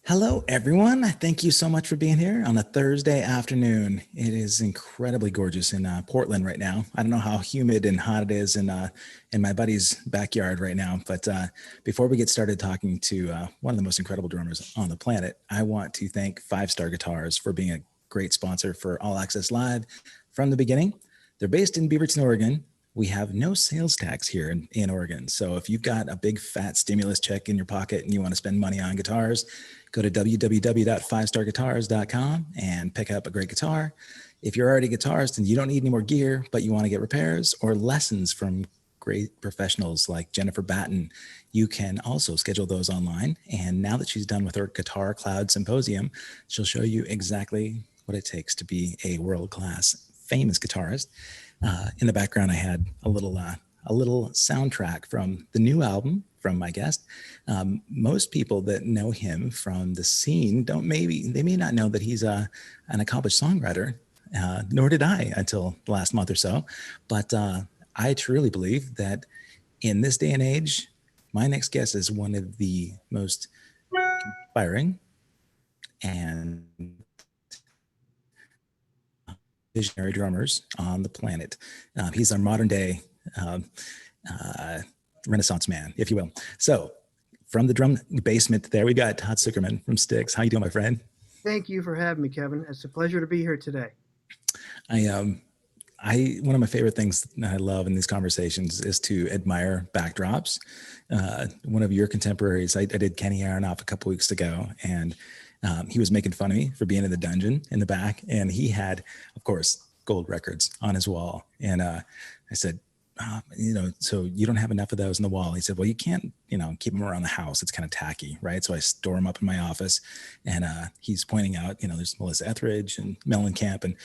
Hello, everyone. Thank you so much for being here on a Thursday afternoon. It is incredibly gorgeous in Portland right now. I don't know how humid and hot it is in my buddy's backyard right now, but before we get started talking to one of the most incredible drummers on the planet, I want to thank Five Star Guitars for being a great sponsor for All Access Live from the beginning. They're based in Beaverton, Oregon. We have no sales tax here in Oregon. So if you've got a big fat stimulus check in your pocket and you want to spend money on guitars, go to www.fivestarguitars.com and pick up a great guitar. If you're already a guitarist and you don't need any more gear, but you want to get repairs or lessons from great professionals like Jennifer Batten, you can also schedule those online. And now that she's done with her Guitar Cloud Symposium, she'll show you exactly what it takes to be a world-class famous guitarist. In the background, I had a little soundtrack from the new album from my guest. Most people that know him from the scene they may not know that he's an accomplished songwriter, nor did I until the last month or so. But I truly believe that in this day and age, my next guest is one of the most inspiring and visionary drummers on the planet. He's our modern day Renaissance man, if you will. So from the drum basement there, we got TODD SUCHERMAN from Styx. How you doing, my friend? Thank you for having me, Kevin. It's a pleasure to be here today. One of my favorite things that I love in these conversations is to admire backdrops. One of your contemporaries, I did Kenny Aronoff a couple weeks ago, and he was making fun of me for being in the dungeon in the back, and he had, of course, gold records on his wall. And I said, so you don't have enough of those in the wall. He said, well, you can't, keep them around the house. It's kind of tacky, right? So I store them up in my office, and he's pointing out, there's Melissa Etheridge and Mellencamp. And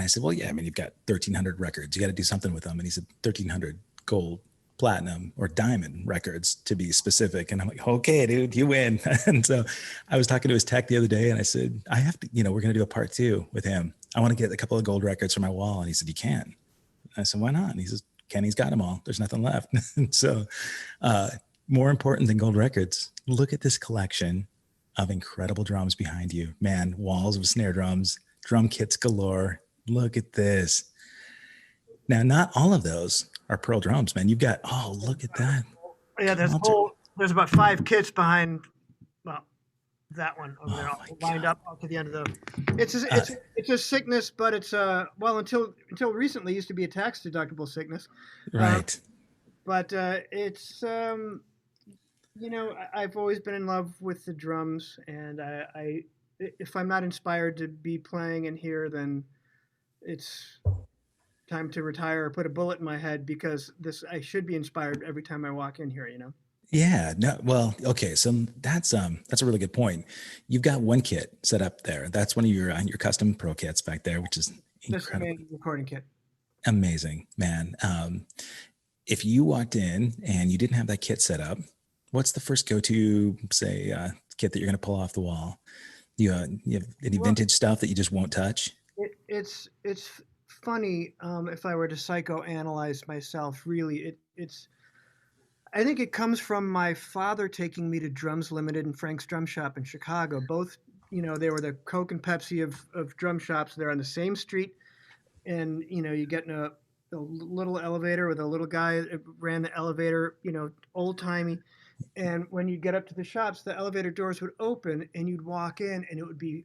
I said, well, yeah, I mean, you've got 1,300 records. You got to do something with them. And he said, 1,300 gold, platinum, or diamond records, to be specific. And I'm like, okay, dude, you win. And so I was talking to his tech the other day, and I said, I have to, we're going to do a part 2 with him. I want to get a couple of gold records for my wall. And he said, you can. I said, why not? And he says, Kenny's got them all. There's nothing left. And so more important than gold records, look at this collection of incredible drums behind you. Man, walls of snare drums, drum kits galore. Look at this. Now, not all of those are Pearl drums, man. You've got, look at that. Yeah, there's about 5 kits behind, well, that one over there, all lined up to the end of the. It's a sickness, but it's until recently used to be a tax deductible sickness, right? But it's I've always been in love with the drums, and I if I'm not inspired to be playing in here, then it's time to retire or put a bullet in my head, because I should be inspired every time I walk in here. Yeah, no, well, okay. So that's a really good point. You've got one kit set up there. That's one of your custom pro kits back there, which is incredible. This recording kit. Amazing, man. If you walked in and you didn't have that kit set up, what's the first go-to, say, kit that you're going to pull off the wall? You have any vintage stuff that you just won't touch? It's funny. If I were to psychoanalyze myself, really, I think it comes from my father taking me to Drums Limited and Frank's Drum Shop in Chicago. Both, they were the Coke and Pepsi of drum shops. They're on the same street. And, you get in a little elevator with a little guy that ran the elevator, old timey. And when you get up to the shops, the elevator doors would open and you'd walk in, and it would be,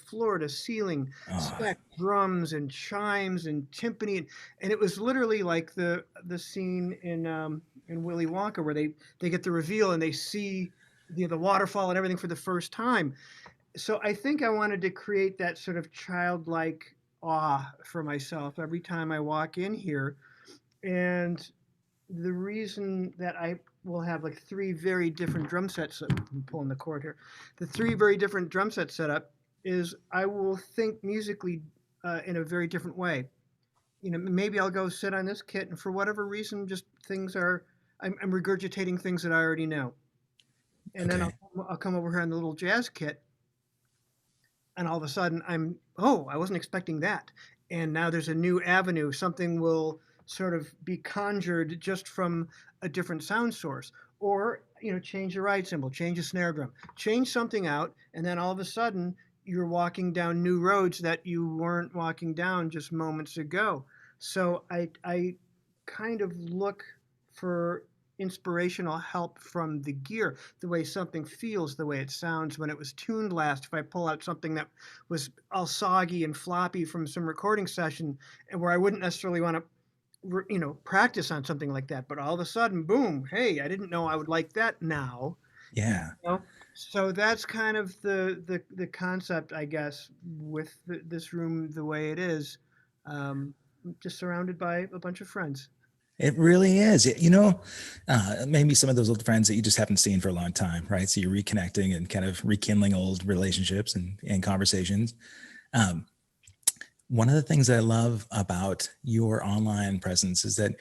floor to ceiling, spec drums and chimes and timpani. And it was literally like the scene in Willy Wonka, where they get the reveal and they see the waterfall and everything for the first time. So I think I wanted to create that sort of childlike awe for myself every time I walk in here. And the reason that I will have like 3 very different drum sets, I'm pulling the cord here, the 3 very different drum sets set up, is I will think musically in a very different way. Maybe I'll go sit on this kit, and for whatever reason, just I'm regurgitating things that I already know. And then I'll come over here on the little jazz kit, and all of a sudden I wasn't expecting that. And now there's a new avenue. Something will sort of be conjured just from a different sound source. Or change the ride cymbal, change the snare drum, change something out, and then all of a sudden you're walking down new roads that you weren't walking down just moments ago. So I kind of look for inspirational help from the gear, the way something feels, the way it sounds when it was tuned last. If I pull out something that was all soggy and floppy from some recording session, and where I wouldn't necessarily want to practice on something like that, but all of a sudden, boom, hey, I didn't know I would like that now. Yeah. You know? So that's kind of the concept, I guess, with this room the way it is, um, just surrounded by a bunch of friends. It really is. Maybe some of those old friends that you just haven't seen for a long time, right? So you're reconnecting and kind of rekindling old relationships and conversations. Um, One of the things that I love about your online presence is that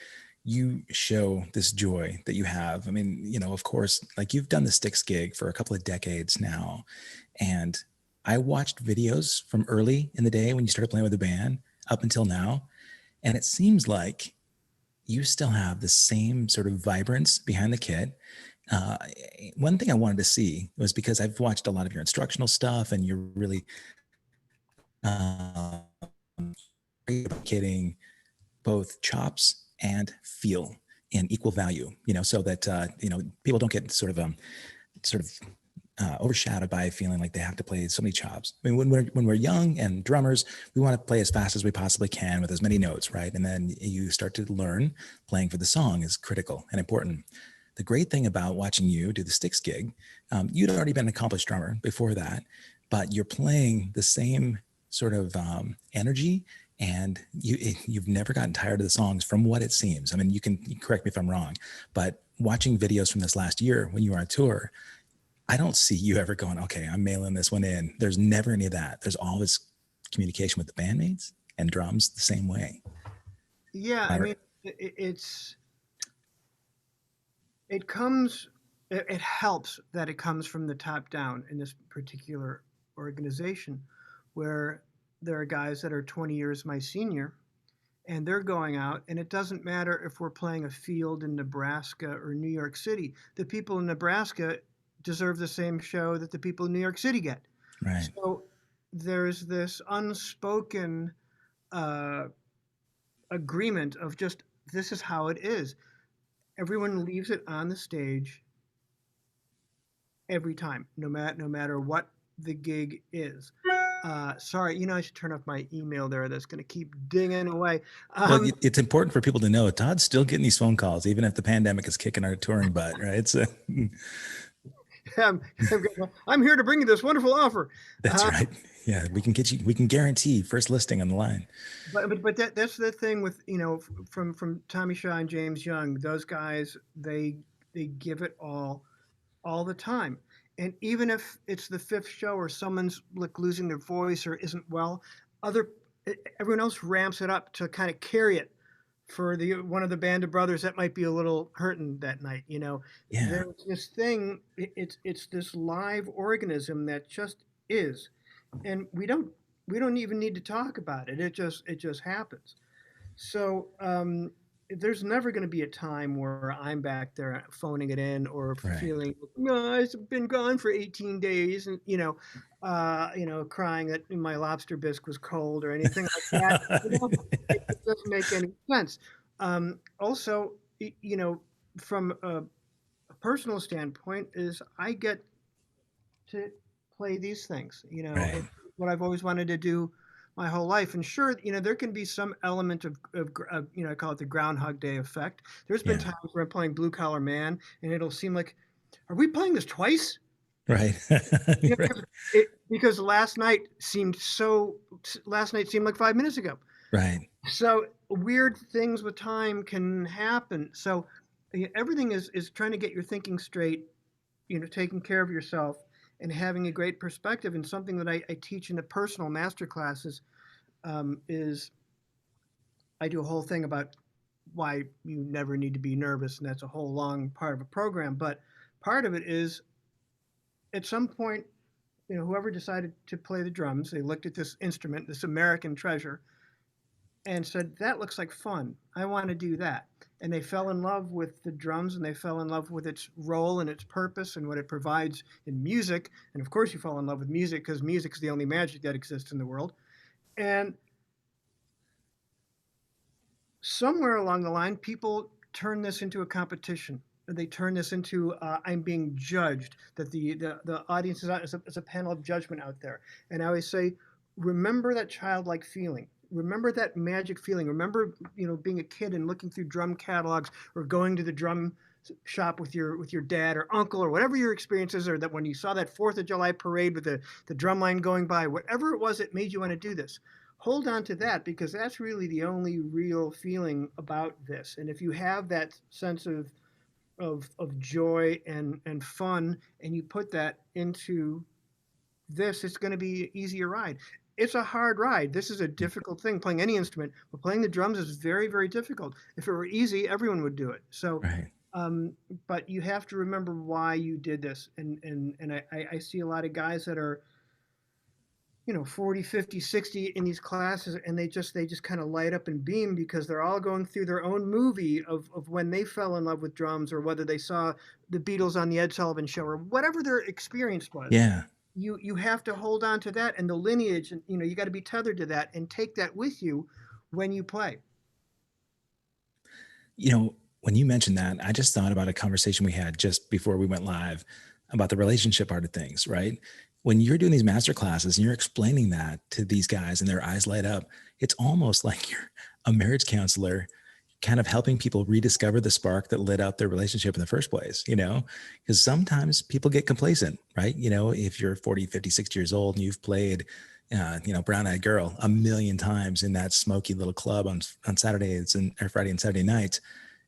you show this joy that you have. I mean, of course, like you've done the Styx gig for a couple of decades now. And I watched videos from early in the day when you started playing with the band up until now. And it seems like you still have the same sort of vibrance behind the kit. Uh, One thing I wanted to see was because I've watched a lot of your instructional stuff and you're really um, getting both chops and feel in equal value, so that, people don't get sort of overshadowed by feeling like they have to play so many chops. I mean, when we're young and drummers, we want to play as fast as we possibly can with as many notes, right? And then you start to learn playing for the song is critical and important. The great thing about watching you do the Styx gig, you'd already been an accomplished drummer before that, but you're playing the same sort of energy, and you've never gotten tired of the songs from what it seems. I mean, you can correct me if I'm wrong, but watching videos from this last year when you were on tour, I don't see you ever going, okay, I'm mailing this one in. There's never any of that. There's always communication with the bandmates and drums the same way. Yeah, Am I I right? mean, it's it comes it helps that it comes from the top down in this particular organization, where there are guys that are 20 years my senior, and they're going out, and it doesn't matter if we're playing a field in Nebraska or New York City. The people in Nebraska deserve the same show that the people in New York City get. Right. So there's this unspoken uh, agreement of just, this is how it is. Everyone leaves it on the stage every time, no matter what the gig is. Sorry, I should turn off my email there. That's going to keep dinging away. Well, Um, it's important for people to know Todd's still getting these phone calls, even if the pandemic is kicking our touring butt, right? So I'm, I'm here to bring you this wonderful offer. that's Uh, right. Yeah, we can guarantee first listing on the line. but that's the thing with from Tommy Shaw and James Young. Those guys, they give it all the time. And even if it's the fifth show or someone's like losing their voice or isn't well, other everyone else ramps it up to kind of carry it for the one of the band of brothers that might be a little hurting that night. Yeah, There's this thing. It's this live organism that just is, and we don't even need to talk about it. It just happens. So there's never going to be a time where I'm back there phoning it in or right. feeling, no, I've been gone for 18 days and crying that my lobster bisque was cold or anything like that. It doesn't make any sense. Also, from a personal standpoint, is I get to play these things. Right. It's what I've always wanted to do my whole life. And sure, there can be some element of I call it the Groundhog Day effect. There's been Yeah. times where I'm playing Blue Collar Man, and it'll seem like, are we playing this twice? Right. Right. Because last night seemed like 5 minutes ago. Right. So weird things with time can happen. So everything is trying to get your thinking straight, taking care of yourself and having a great perspective. And something that I teach in the personal master classes is I do a whole thing about why you never need to be nervous, and that's a whole long part of a program. But part of it is at some point, whoever decided to play the drums, they looked at this instrument, this American treasure, and said, "That looks like fun. I want to do that." and they fell in love with the drums, and they fell in love with its role and its purpose and what it provides in music. And of course, you fall in love with music because music is the only magic that exists in the world. And somewhere along the line, people turn this into a competition. They turn this into I'm being judged. That the audience is a panel of judgment out there. And I always say, remember that childlike feeling. Remember that magic feeling. Remember, being a kid and looking through drum catalogs, or going to the drum shop with your dad or uncle, or whatever your experiences are. That when you saw that Fourth of July parade with the drum line going by, whatever it was that made you want to do this, hold on to that, because that's really the only real feeling about this. And if you have that sense of joy and fun, and you put that into this, it's going to be an easier ride. It's a hard ride. This is a difficult thing. Playing any instrument, but playing the drums is very, very difficult. If it were easy, everyone would do it. So, Right. um, but you have to remember why you did this. And I see a lot of guys that are 40, 50, 60 in these classes, and they just kind of light up and beam, because they're all going through their own movie of when they fell in love with drums, or whether they saw the Beatles on the Ed Sullivan Show, or whatever their experience was. Yeah. You have to hold on to that and the lineage, and you got to be tethered to that and take that with you when you play. When you mentioned that, I just thought about a conversation we had just before we went live about the relationship part of things, right? When you're doing these master classes and you're explaining that to these guys and their eyes light up, it's almost like you're a marriage counselor kind of helping people rediscover the spark that lit up their relationship in the first place, because sometimes people get complacent, right? If you're 40, 50, 60 years old and you've played, Brown Eyed Girl a million times in that smoky little club on Saturdays or Friday and Saturday nights,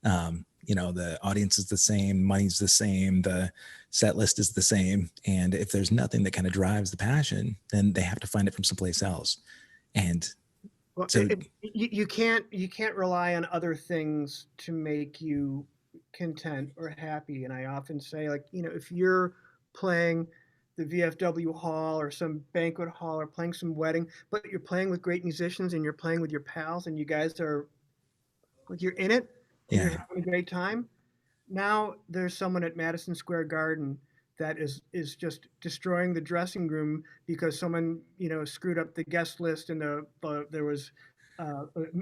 the audience is the same, money's the same, the set list is the same. And if there's nothing that kind of drives the passion, then they have to find it from someplace else. And Well, so, you can't rely on other things to make you content or happy. And I often say, like, if you're playing the VFW hall or some banquet hall, or playing some wedding, but you're playing with great musicians and you're playing with your pals, and you guys are like, you're in it and you're yeah, having a great time. Now there's someone at Madison Square Garden that is just destroying the dressing room because someone screwed up the guest list, and there was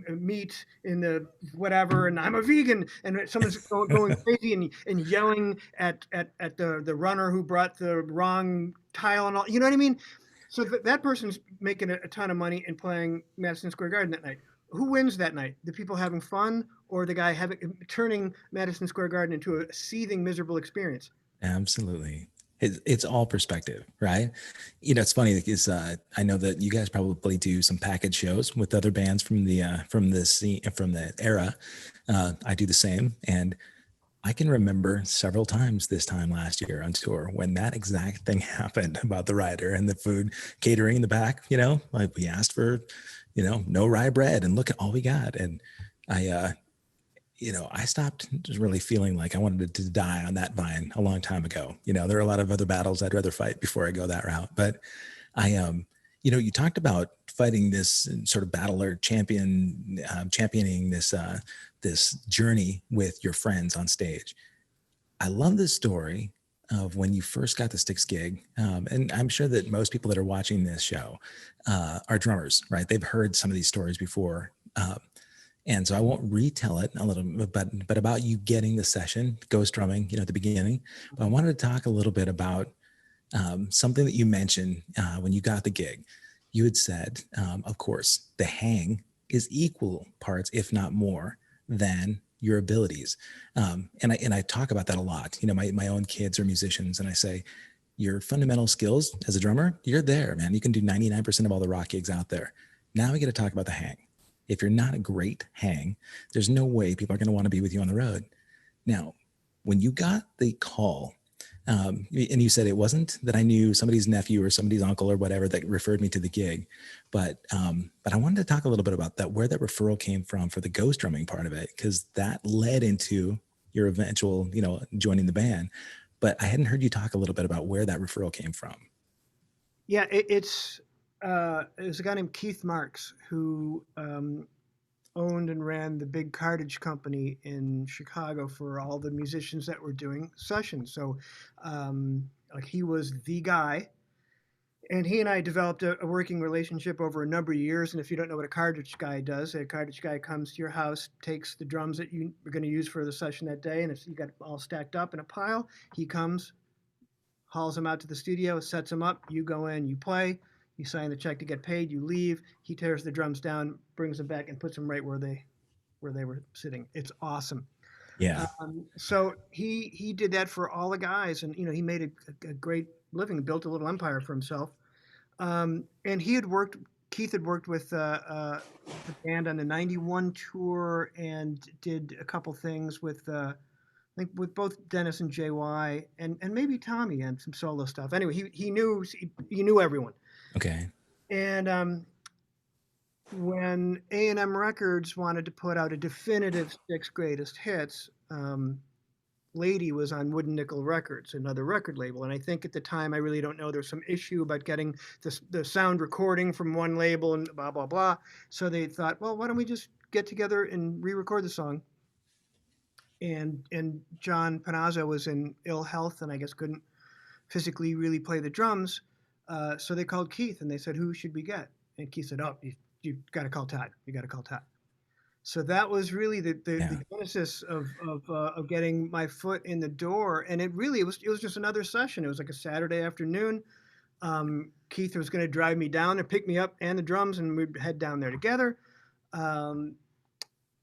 meat in the whatever, and I'm a vegan, and someone's going crazy and yelling at the runner who brought the wrong tile and all. You know what I mean? So that person's making a ton of money and playing Madison Square Garden that night. Who wins that night? The people having fun, or the guy turning Madison Square Garden into a seething, miserable experience? absolutely. It's all perspective, right? It's funny because I know that you guys probably do some package shows with other bands from the scene, from the era. I do the same, and I can remember several times this time last year on tour when that exact thing happened about the rider and the food catering in the back. Like we asked for, no rye bread, and look at all we got. And I, I stopped just really feeling like I wanted to die on that vine a long time ago. There are a lot of other battles I'd rather fight before I go that route. But you talked about fighting this sort of battle, or championing this journey with your friends on stage. I love this story of when you first got the Styx gig. And I'm sure that most people that are watching this show are drummers, right? They've heard some of these stories before. And so I won't retell it a little bit, but about you getting the session, ghost drumming, at the beginning. But I wanted to talk a little bit about something that you mentioned when you got the gig. You had said, of course, the hang is equal parts, if not more, than your abilities. And I talk about that a lot. My own kids are musicians, and I say, your fundamental skills as a drummer, you're there, man. You can do 99% of all the rock gigs out there. Now we got to talk about the hang. If you're not a great hang, there's no way people are going to want to be with you on the road. Now, when you got the call, and you said it wasn't that I knew somebody's nephew or somebody's uncle or whatever that referred me to the gig, but I wanted to talk a little bit about that, where that referral came from for the ghost drumming part of it, because that led into your eventual, joining the band. But I hadn't heard you talk a little bit about where that referral came from. Yeah, it's a guy named Keith Marks who owned and ran the big cartage company in Chicago for all the musicians that were doing sessions. So, like he was the guy, and he and I developed a working relationship over a number of years. And if you don't know what a cartridge guy does, a cartridge guy comes to your house, takes the drums that you are going to use for the session that day, and if you got all stacked up in a pile, he comes, hauls them out to the studio, sets them up. You go in, you play, you sign the check to get paid, you leave. He tears the drums down, brings them back, and puts them right where they were sitting. It's awesome. Yeah. So he did that for all the guys, and he made a great living, built a little empire for himself. And he had worked. Keith had worked with the band on the '91 tour and did a couple things with I think with both Dennis and JY and maybe Tommy and some solo stuff. Anyway, he knew everyone. Okay. And when A&M Records wanted to put out a definitive Styx greatest hits, Lady was on Wooden Nickel Records, another record label. And I think at the time, I really don't know, there's some issue about getting the sound recording from one label and blah, blah, blah. So they thought, well, why don't we just get together and re-record the song? And John Panazzo was in ill health and I guess couldn't physically really play the drums. So they called Keith and they said, who should we get? And Keith said, oh, you got to call Todd. You got to call Todd. So that was really the genesis of getting my foot in the door. And it was just another session. It was like a Saturday afternoon. Keith was going to drive me down and pick me up and the drums, and we'd head down there together.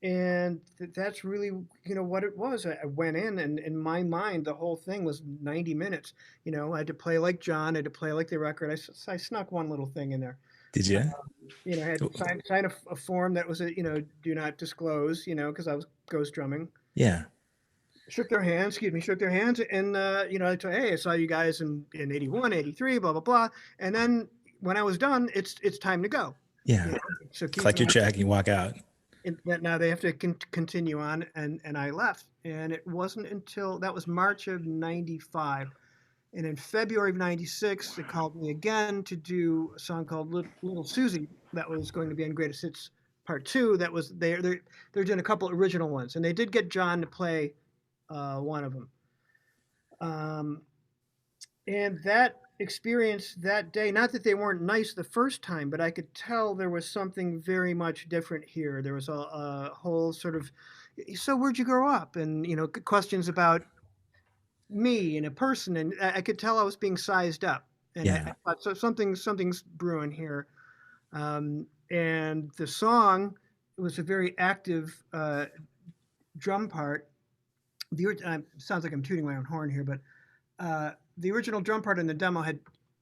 And that's really what it was. I went in, and in my mind, the whole thing was 90 minutes. I had to play like John. I had to play like the record. I snuck one little thing in there. Did you? I had to sign a form that was do not disclose, because I was ghost drumming. Yeah. Shook their hands, and I told, hey, I saw you guys in 81, 83, blah blah blah. And then when I was done, it's time to go. Yeah. So collect your check and you walk out. And now they have to continue on, and I left. And it wasn't until that was March of '95. And in February of '96, they called me again to do a song called Little Susie that was going to be on Greatest Hits Part 2. That was they're doing a couple original ones, and they did get John to play one of them. And that experience that day, not that they weren't nice the first time, but I could tell there was something very much different here. There was a whole sort of, so where'd you grow up? And, questions about me and a person, and I could tell I was being sized up, and I thought, so something's brewing here. And the song was a very active drum part. Sounds like I'm tooting my own horn here, but the original drum part in the demo had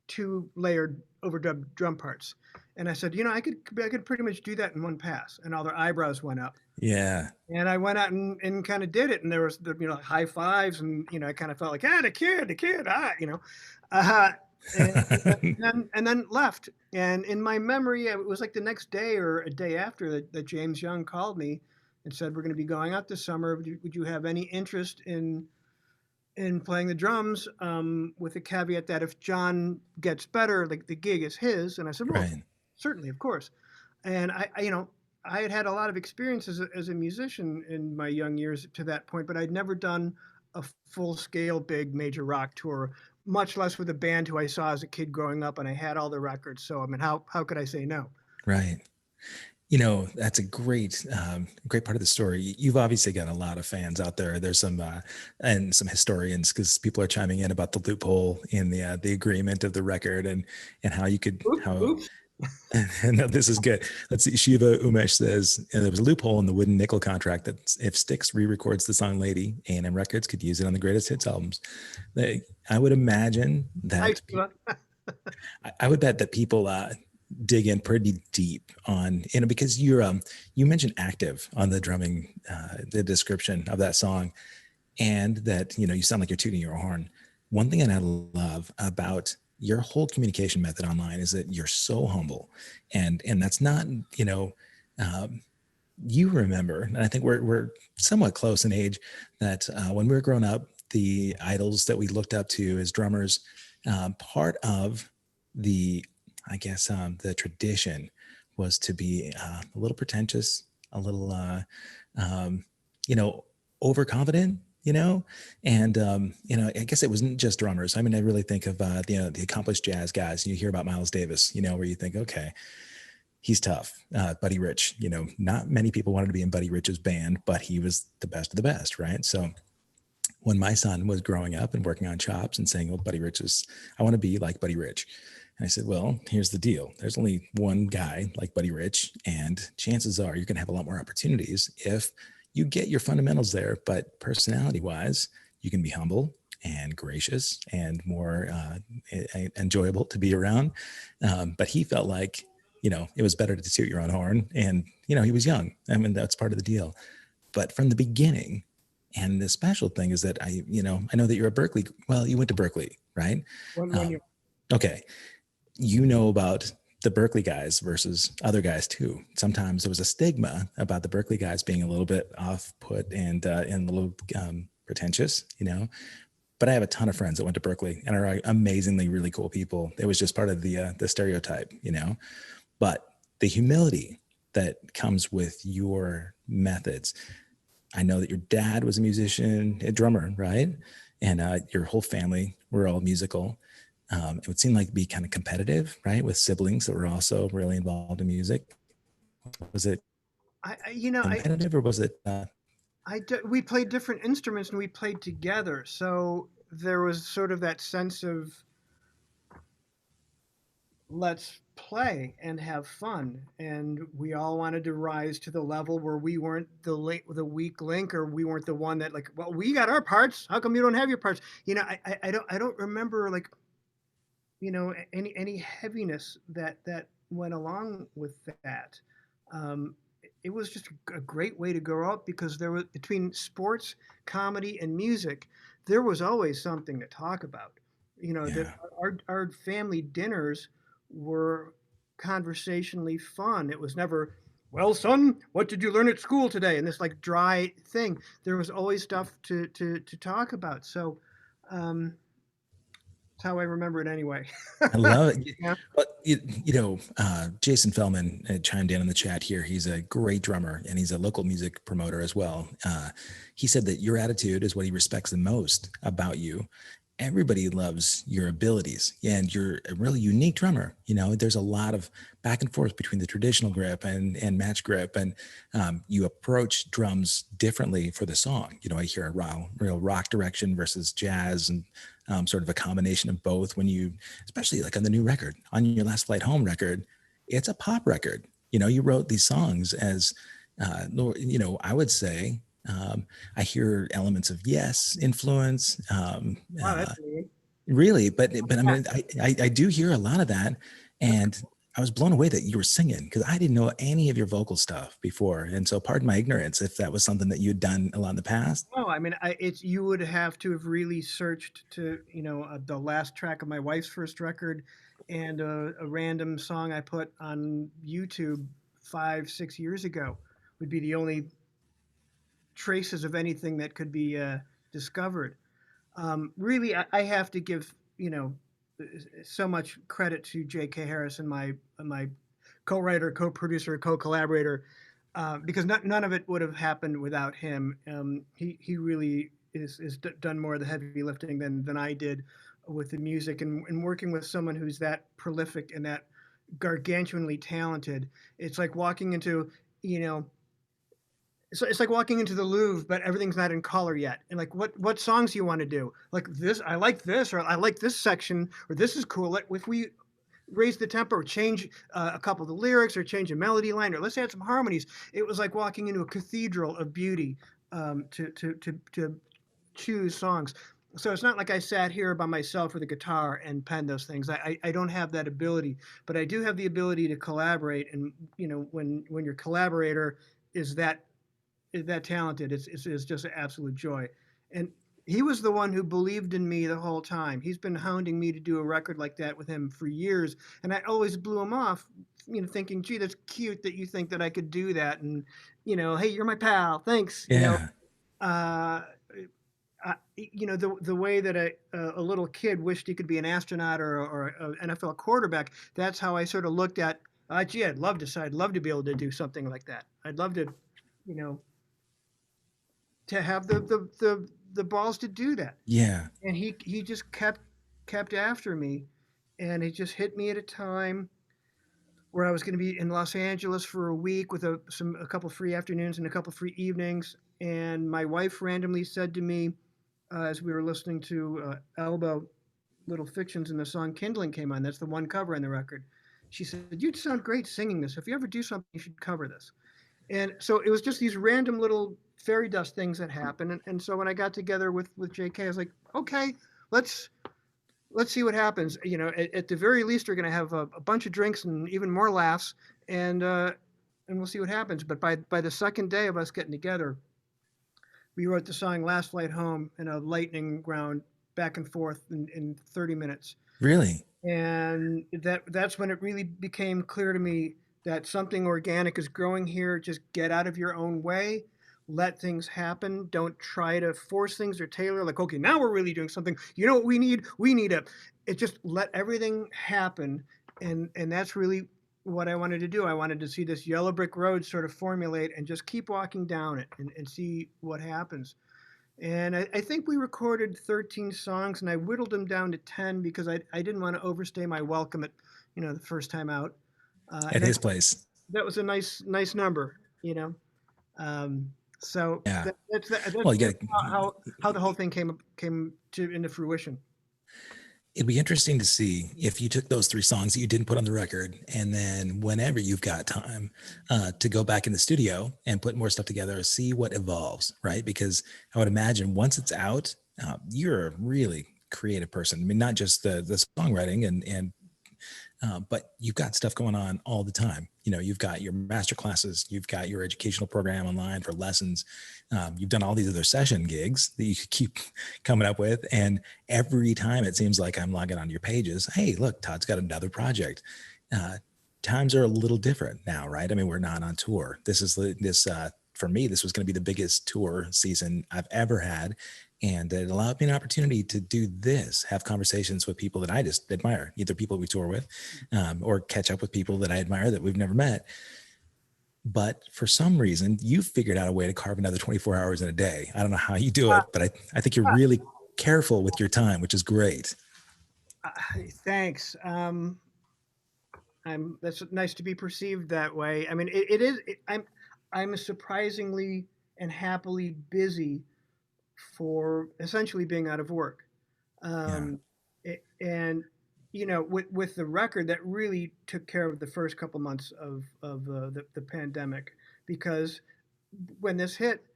2 layered overdubbed drum parts, and I said, I could pretty much do that in one pass, and all their eyebrows went up. Yeah. And I went out and kind of did it, and there was high fives, and I kind of felt like, the kid, and then left. And in my memory, it was like the next day or a day after that James Young called me and said, we're going to be going out this summer. Would you have any interest in playing the drums, with the caveat that if John gets better, like the gig is his? And I said, well, right. Certainly, of course. And I had had a lot of experience as a musician in my young years to that point, but I'd never done a full-scale big major rock tour, much less with a band who I saw as a kid growing up, and I had all the records. So, I mean, how could I say no? Right. That's a great part of the story. You've obviously got a lot of fans out there. There's some and some historians, because people are chiming in about the loophole in the agreement of the record and how you could Oops. No, this is good. Let's see. Shiva Umesh says there was a loophole in the Wooden Nickel contract that if Styx re-records the song "Lady," A&M Records could use it on the greatest hits albums. I would imagine that. I would bet that people dig in pretty deep on, because you mentioned active on the drumming, the description of that song, and that you sound like you're tooting your horn. One thing that I love about your whole communication method online is that you're so humble, and that's not, you remember, and I think we're somewhat close in age, that when we were growing up, the idols that we looked up to as drummers, part of the, I guess, the tradition was to be a little pretentious, a little, um, you know, overconfident, you know, and you know, I guess it wasn't just drummers. I mean, I really think of the accomplished jazz guys. You hear about Miles Davis, you know, where you think, okay, he's tough. Buddy Rich, you know, not many people wanted to be in Buddy Rich's band, but he was the best of the best, right? So when my son was growing up and working on chops and saying, well, Buddy Rich is, I want to be like Buddy Rich. And I said, well, here's the deal. There's only one guy like Buddy Rich, and chances are you're going to have a lot more opportunities if you get your fundamentals there. But personality wise, you can be humble and gracious and more enjoyable to be around. But he felt like, you know, it was better to toot your own horn. And, you know, he was young. I mean, that's part of the deal. But from the beginning, and the special thing is that you know, I know that you're a Berkeley. Well, you went to Berkeley, right? When you Okay. You know about the Berkeley guys versus other guys too. Sometimes there was a stigma about the Berkeley guys being a little bit off put and a little pretentious, you know, but I have a ton of friends that went to Berkeley and are amazingly really cool people. It was just part of the stereotype, you know, but the humility that comes with your methods. I know that your dad was a musician, a drummer, right? And your whole family were all musical. It would seem like be kind of competitive, right? With siblings that were also really involved in music. Was it you know, competitive or was it? we played different instruments and we played together. So there was sort of that sense of let's play and have fun. And we all wanted to rise to the level where we weren't the weak link, or we weren't the one that like, well, we got our parts. How come you don't have your parts? You know, I don't remember like, you know, any heaviness that went along with that. Um, it was just a great way to grow up because there was between sports, comedy, and music, there was always something to talk about. You know, that Yeah, our family dinners were conversationally fun. It was never, well, son, what did you learn at school today? And this like dry thing. There was always stuff to talk about. So um, that's how I remember it anyway. I love it. Yeah. But you know, Jason Fellman chimed in the chat here. He's a great drummer and he's a local music promoter as well. He said that your attitude is what he respects the most about you. Everybody loves your abilities and you're a really unique drummer. You know, there's a lot of back and forth between the traditional grip and match grip, and you approach drums differently for the song. You know, I hear a real rock direction versus jazz, and sort of a combination of both. When you, especially like on the new record, on your Last Flight Home record, it's a pop record. You know, you wrote these songs as, you know, I would say I hear elements of Yes influence, Wow, that's neat. really, but I Yeah. mean, I do hear a lot of that, That's and I was blown away that you were singing because I didn't know any of your vocal stuff before, and so pardon my ignorance if that was something that you'd done a lot in the past. no, I mean, it's you would have to have really searched to, you know, the last track of my wife's first record, and a random song I put on YouTube 5, 6 years ago would be the only traces of anything that could be discovered. Really, I have to give, you know, so much credit to J.K. Harrison, my co-writer, co-producer, co-collaborator, because none of it would have happened without him. He really is done more of the heavy lifting than I did with the music, and working with someone who's that prolific and that gargantuanly talented. It's like walking into, you know, it's like walking into the Louvre, but everything's not in color yet. And like, what songs do you want to do? Like this, I like this, or I like this section, or this is cool. Like, if we raise the tempo, or change a couple of the lyrics, or change a melody line, or let's add some harmonies. It was like walking into a cathedral of beauty, to choose songs. So it's not like I sat here by myself with a guitar and penned those things. I don't have that ability, but I do have the ability to collaborate. And you know, when your collaborator is that talented, it's just an absolute joy. And he was the one who believed in me the whole time. He's been hounding me to do a record like that with him for years, and I always blew him off, you know, thinking, "Gee, that's cute that you think that I could do that," and you know, "Hey, you're my pal, thanks." You know, Yeah, uh, you know, the way that a little kid wished he could be an astronaut or an NFL quarterback. That's how I sort of looked at. Gee, I'd love to be able to do something like that. I'd love to. you know, to have the balls to do that. Yeah. And he just kept after me, and it just hit me at a time where I was going to be in Los Angeles for a week with a couple free afternoons and a couple free evenings. And my wife randomly said to me, as we were listening to Elbow Little Fictions and the song Kindling came on, that's the one cover on the record. She said, "You'd sound great singing this. If you ever do something, you should cover this." And so it was just these random little fairy dust things that happened. And so when I got together with JK, I was like, okay, let's let's see what happens. You know, at the very least, we're going to have a bunch of drinks and even more laughs, and we'll see what happens. But by the second day of us getting together, we wrote the song "Last Flight Home" in a lightning round back and forth in 30 minutes. Really? And that's when it really became clear to me that something organic is growing here. Just get out of your own way, let things happen. Don't try to force things or tailor, like, okay, now we're really doing something. You know what we need? We need a it just let everything happen. And that's really what I wanted to do. I wanted to see this yellow brick road sort of formulate and just keep walking down it and see what happens. And I think we recorded 13 songs, and I whittled them down to 10 because I didn't want to overstay my welcome at, the first time out. At And I his thought place. that was a nice number, you know. Um, so Yeah. that's Well, you got how the whole thing came to into fruition. it'd be interesting to see if you took those three songs that you didn't put on the record, and then whenever you've got time to go back in the studio and put more stuff together, see what evolves, right? Because I would imagine once it's out, you're a really creative person. I mean, not just the songwriting and but you've got stuff going on all the time. You know, you've got your master classes, you've got your educational program online for lessons. You've done all these other session gigs that you could keep coming up with. And every time it seems like I'm logging onto your pages, hey, look, Todd's got another project. Uh, Times are a little different now, right? I mean, we're not on tour. For me, this was going to be the biggest tour season I've ever had. And it allowed me an opportunity to do this, have conversations with people that I just admire, either people we tour with or catch up with people that I admire that we've never met. But for some reason, you figured out a way to carve another 24 hours in a day. I don't know how you do Uh, it, but I think you're really careful with your time, which is great. uh, Thanks. That's nice to be perceived that way. I mean, it is. I'm surprisingly and happily busy for essentially being out of work. Yeah. And with the record, that really took care of the first couple months of the pandemic, because when this hit,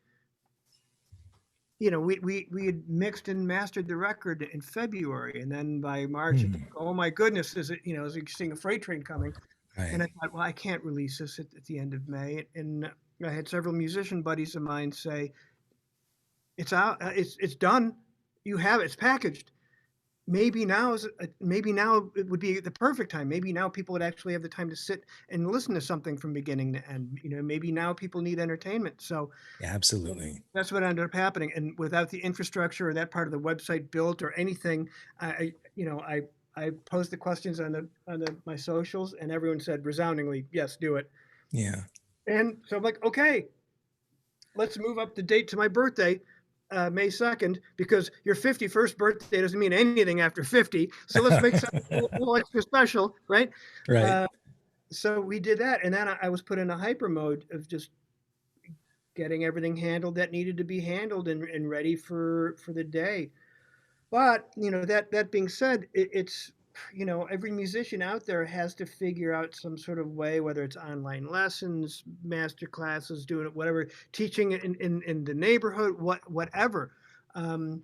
we had mixed and mastered the record in February, and then by March it's like, oh my goodness, is it seeing a freight train coming? And Right. I thought, well, I can't release this at the end of May. And I had several musician buddies of mine say, it's out, it's done, you have it, it's packaged. Maybe now it would be the perfect time. Maybe now people would actually have the time to sit and listen to something from beginning to end. Maybe now people need entertainment. So Yeah, absolutely. that's what ended up happening. And without the infrastructure or that part of the website built or anything, I posed the questions on my socials, and everyone said resoundingly, yes, do it. Yeah. And so I'm like, okay, let's move up the date to my birthday, May 2nd, because your 51st birthday doesn't mean anything after 50. So let's make something a little extra special, right? Right. Uh, so we did that. And then I was put in a hyper mode of just getting everything handled that needed to be handled and ready for the day. But, that being said, it's, every musician out there has to figure out some sort of way, whether it's online lessons, master classes, doing it, whatever, teaching it in the neighborhood, whatever. Um,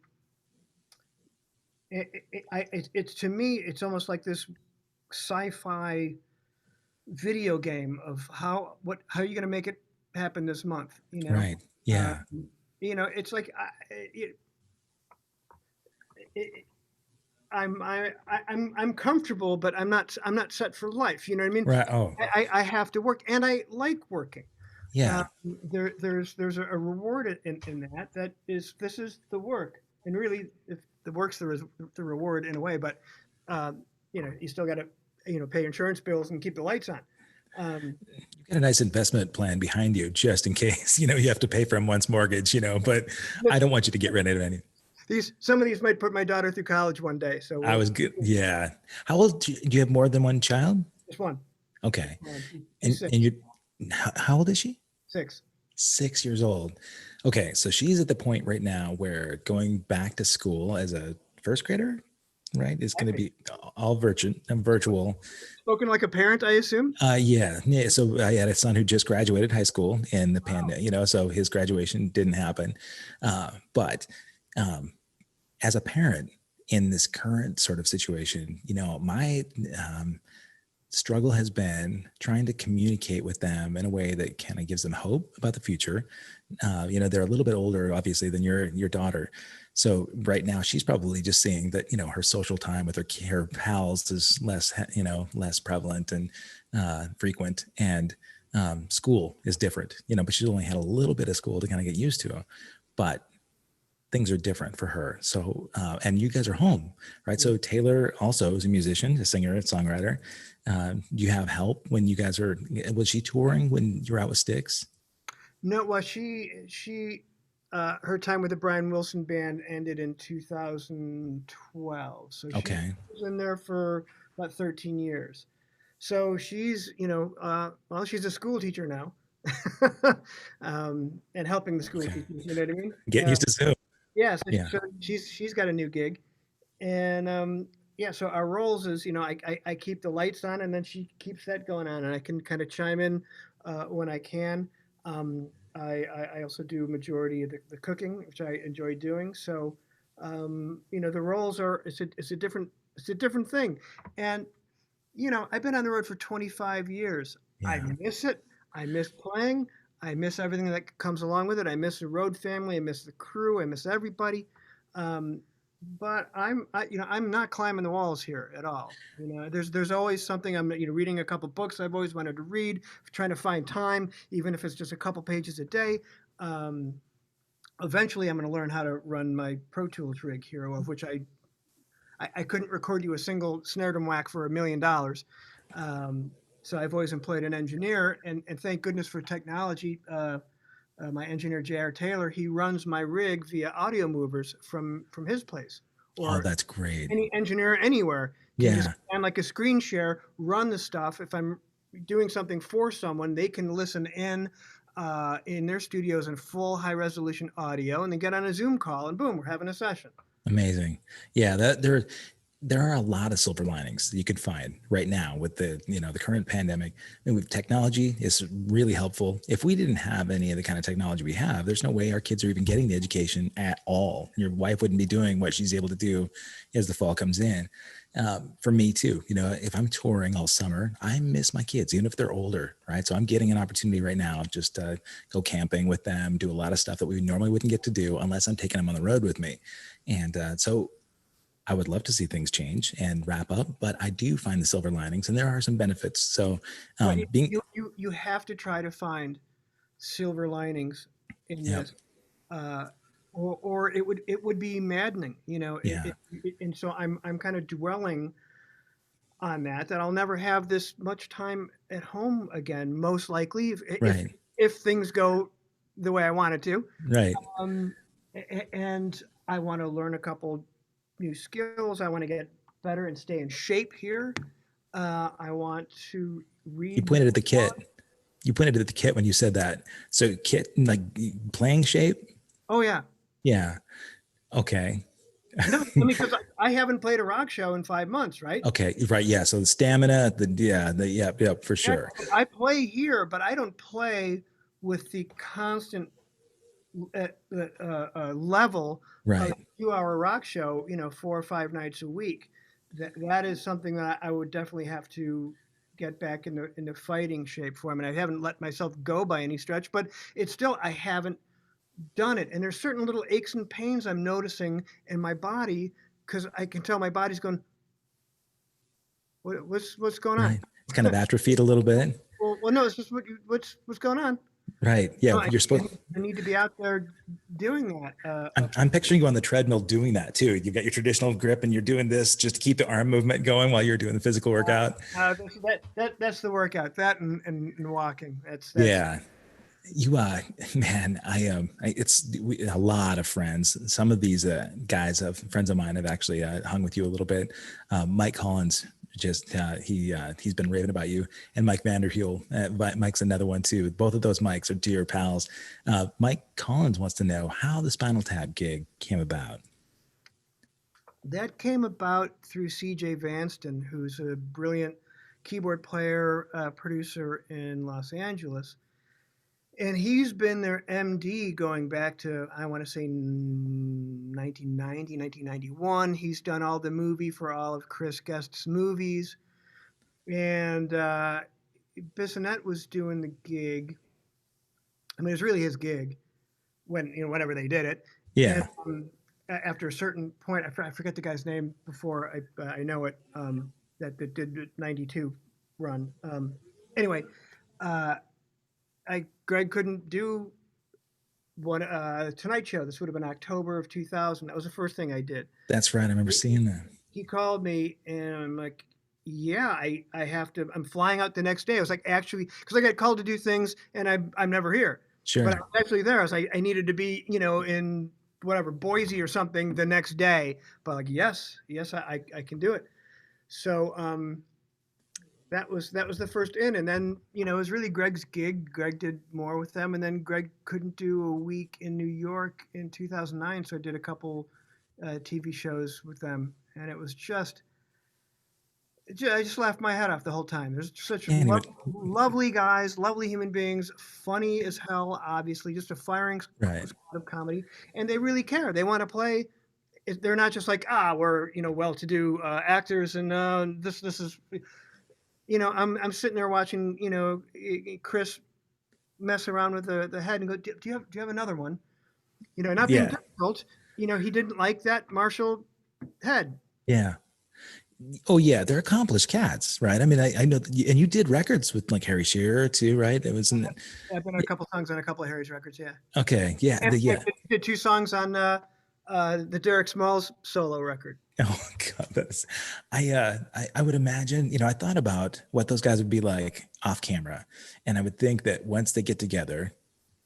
it's to me, it's almost like this sci-fi video game of how are you going to make it happen this month, Right. uh, Yeah. it's like it, I'm comfortable, but I'm not set for life. You know what I mean? Right. Oh, I have to work, and I like working. Uh, yeah. there's a reward in that. This is the work, and really, if the work's the reward in a way, but you still got to pay insurance bills and keep the lights on. Um, You've got a nice investment plan behind you just in case, you have to pay for a month's mortgage, but I don't want you to get rid of any. some of these might put my daughter through college one day. So I was good. Yeah. How old do you have more than one child? just one. Okay. She's And six. you, how old is she? 6. 6 years old. Okay. So she's at the point right now where going back to school as a first grader, right, is going to be all virtual. Spoken like a parent, I assume. Yeah. So I had a son who just graduated high school in the pandemic, so his graduation didn't happen. But as a parent in this current sort of situation, my struggle has been trying to communicate with them in a way that kind of gives them hope about the future. They're a little bit older, obviously, than your daughter. So right now she's probably just seeing that, her social time with her pals is less prevalent and frequent. And school is different, but she's only had a little bit of school to kind of get used to. But things are different for her. So, and you guys are home, right? So Taylor also is a musician, a singer, a songwriter. Do you have help when you guys was she touring when you're out with Styx? No, well, her time with the Brian Wilson band ended in 2012. So she Okay. was in there for about 13 years. So she's, well, she's a school teacher now, and helping the school Okay. teachers. You know what I mean? Get used to Zoom. Yeah. So, Yeah. so she's got a new gig, and yeah. So our roles is, I keep the lights on, and then she keeps that going on, and I can kind of chime in when I can. I also do majority of the cooking, which I enjoy doing. So, the roles are it's a different thing, and I've been on the road for 25 years. I Yeah. miss it. I miss playing. I miss everything that comes along with it. I miss the road family. I miss the crew. I miss everybody. Um, but I'm not climbing the walls here at all. There's always something. I'm reading a couple books I've always wanted to read, trying to find time, even if it's just a couple pages a day. Um, Eventually, I'm going to learn how to run my Pro Tools rig here, of which I couldn't record you a single snare drum whack for $1 million. So I've always employed an engineer, and thank goodness for technology. My engineer J.R. Taylor, he runs my rig via audio movers from his place, Oh, or that's great. any engineer anywhere can just Yeah. and like a screen share, run the stuff. If I'm doing something for someone, they can listen in their studios in full high resolution audio, and then get on a Zoom call, and boom, we're having a session. Amazing. Yeah. There are a lot of silver linings that you can find right now with the current pandemic. And with technology is really helpful. If we didn't have any of the kind of technology we have, there's no way our kids are even getting the education at all. Your wife wouldn't be doing what she's able to do as the fall comes in. For me too, if I'm touring all summer, I miss my kids, even if they're older, right? So I'm getting an opportunity right now just to go camping with them, do a lot of stuff that we normally wouldn't get to do unless I'm taking them on the road with me. And so I would love to see things change and wrap up, but I do find the silver linings, and there are some benefits. So, Well, being, you have to try to find silver linings in yeah, this, or it would be maddening, yeah, and so I'm kind of dwelling on that I'll never have this much time at home again, most likely, right, if things go the way I want it to. right. Um, and I want to learn a couple new skills. I want to get better and stay in shape here. I want to You read pointed at the more. kit. You pointed at the kit when you said that. So, kit, like playing shape. Oh yeah. Yeah. Okay. No, I mean, because I haven't played a rock show in 5 months, right? Okay. Right. Yeah. So the stamina, yep, for Yeah, sure. I play here, but I don't play with the constant level of a Right. 2 hour rock show, 4 or 5 nights a week. That is something that I would definitely have to get back into fighting shape for. I mean, I haven't let myself go by any stretch, but it's still I haven't done it. And there's certain little aches and pains I'm noticing in my body because I can tell my body's going, what's going on? Right. It's kind of atrophied a little bit. Well, no, it's just what's going on. Right. Yeah. No, You're supposed. I need to be out there doing that. I'm picturing you on the treadmill doing that too. You've got your traditional grip and you're doing this just to keep the arm movement going while you're doing the physical workout. That's the workout. That and walking. That's Yeah. You man, a lot of friends. Some of these guys, friends of mine, have actually hung with you a little bit. Mike Collins, just he's been raving about you, and Mike Vanderheel. Mike's another one too. Both of those Mikes are dear pals. Mike Collins wants to know how the Spinal Tap gig came about. that came about through CJ Vanston, who's a brilliant keyboard player, producer in Los Angeles. And he's been their MD going back to, I want to say 1990, 1991. He's done all the movie for all of Chris Guest's movies. And Bissonette was doing the gig. I mean, it was really his gig whenever they did it. And Yeah, after a certain point, I forget the guy's name before I know it, that did the 92 run. Anyway, uh, Greg couldn't do one Tonight Show. This would have been October of 2000. That was the first thing I did. that's right. I remember seeing that. He called me and I'm like, yeah, I have to. I'm flying out the next day. I was like, actually, because I got called to do things and I'm never here. But I Sure. was actually there. I needed to be, in whatever Boise or something the next day. But like, yes, I can do it. So that was the first in, and then it was really Greg's gig. Greg did more with them, and then Greg couldn't do a week in New York in 2009, so I did a couple TV shows with them, and it was I just laughed my head off the whole time. There's such Anyway, lovely guys, lovely human beings, funny as hell, obviously, just a firing right. squad of comedy, and they really care. They want to play. They're not just like, we're well-to-do actors, and this is. I'm sitting there watching, Chris mess around with the head and go, do you have another one? Not being Yeah. difficult. He didn't like that Marshall head. Yeah. Oh yeah, they're accomplished cats, right? I mean, I know, and you did records with like Harry Shearer too, right? It was in, I've been on a couple songs on a couple of Harry's records, yeah. okay, yeah, And I yeah. did two songs on the Derek Smalls solo record. Oh God, I would imagine, I thought about what those guys would be like off camera, and I would think that once they get together,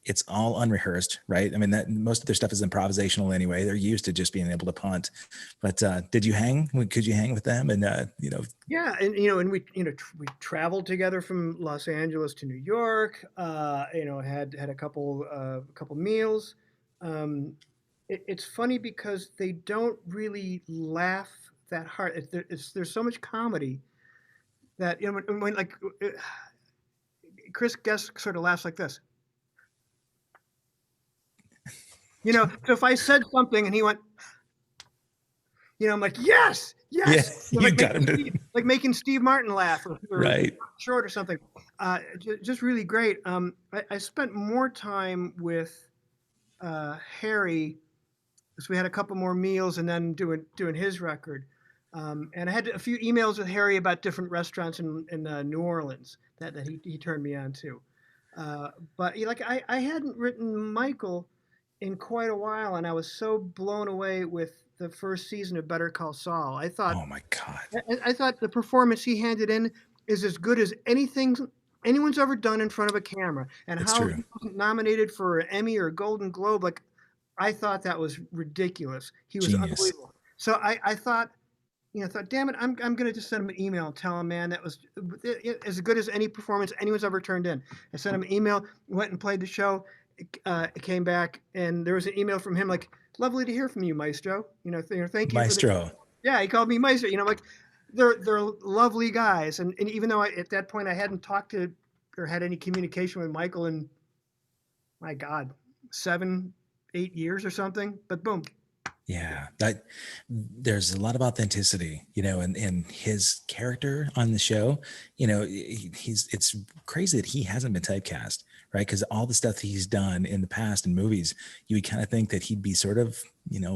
it's all unrehearsed, right? I mean, that most of their stuff is improvisational anyway. They're used to just being able to punt. But did you hang? Could you hang with them? And Yeah, and we traveled together from Los Angeles to New York. Had a couple meals. It's funny because they don't really laugh that hard. There's so much comedy that when like Chris Guest sort of laughs like this. So if I said something and he went, I'm like, yes, yes. yeah, you Like got him to, like making Steve Martin laugh or right. Short or something. Just really great. I spent more time with Harry, because we had a couple more meals and then doing his record. And I had a few emails with Harry about different restaurants in New Orleans that he turned me on to. But I hadn't written Michael in quite a while, and I was so blown away with the first season of Better Call Saul. Oh my God. I thought the performance he handed in is as good as anything anyone's ever done in front of a camera. And It's how true. he wasn't nominated for an Emmy or a Golden Globe, like I thought that was ridiculous. He was Genius. unbelievable. So I thought, damn it, I'm gonna just send him an email and tell him, man, that was as good as any performance anyone's ever turned in. I sent him an email, went and played the show. It came back, and there was an email from him like, "Lovely to hear from you, Maestro. Thank you for the." Maestro. Yeah, he called me Maestro. Like they're lovely guys, and even though at that point I hadn't talked to or had any communication with Michael in, my God, 7-8 years or something, but boom. Yeah, that there's a lot of authenticity, in his character on the show. It's crazy that he hasn't been typecast, right? Because all the stuff he's done in the past in movies, you would kind of think that he'd be sort of,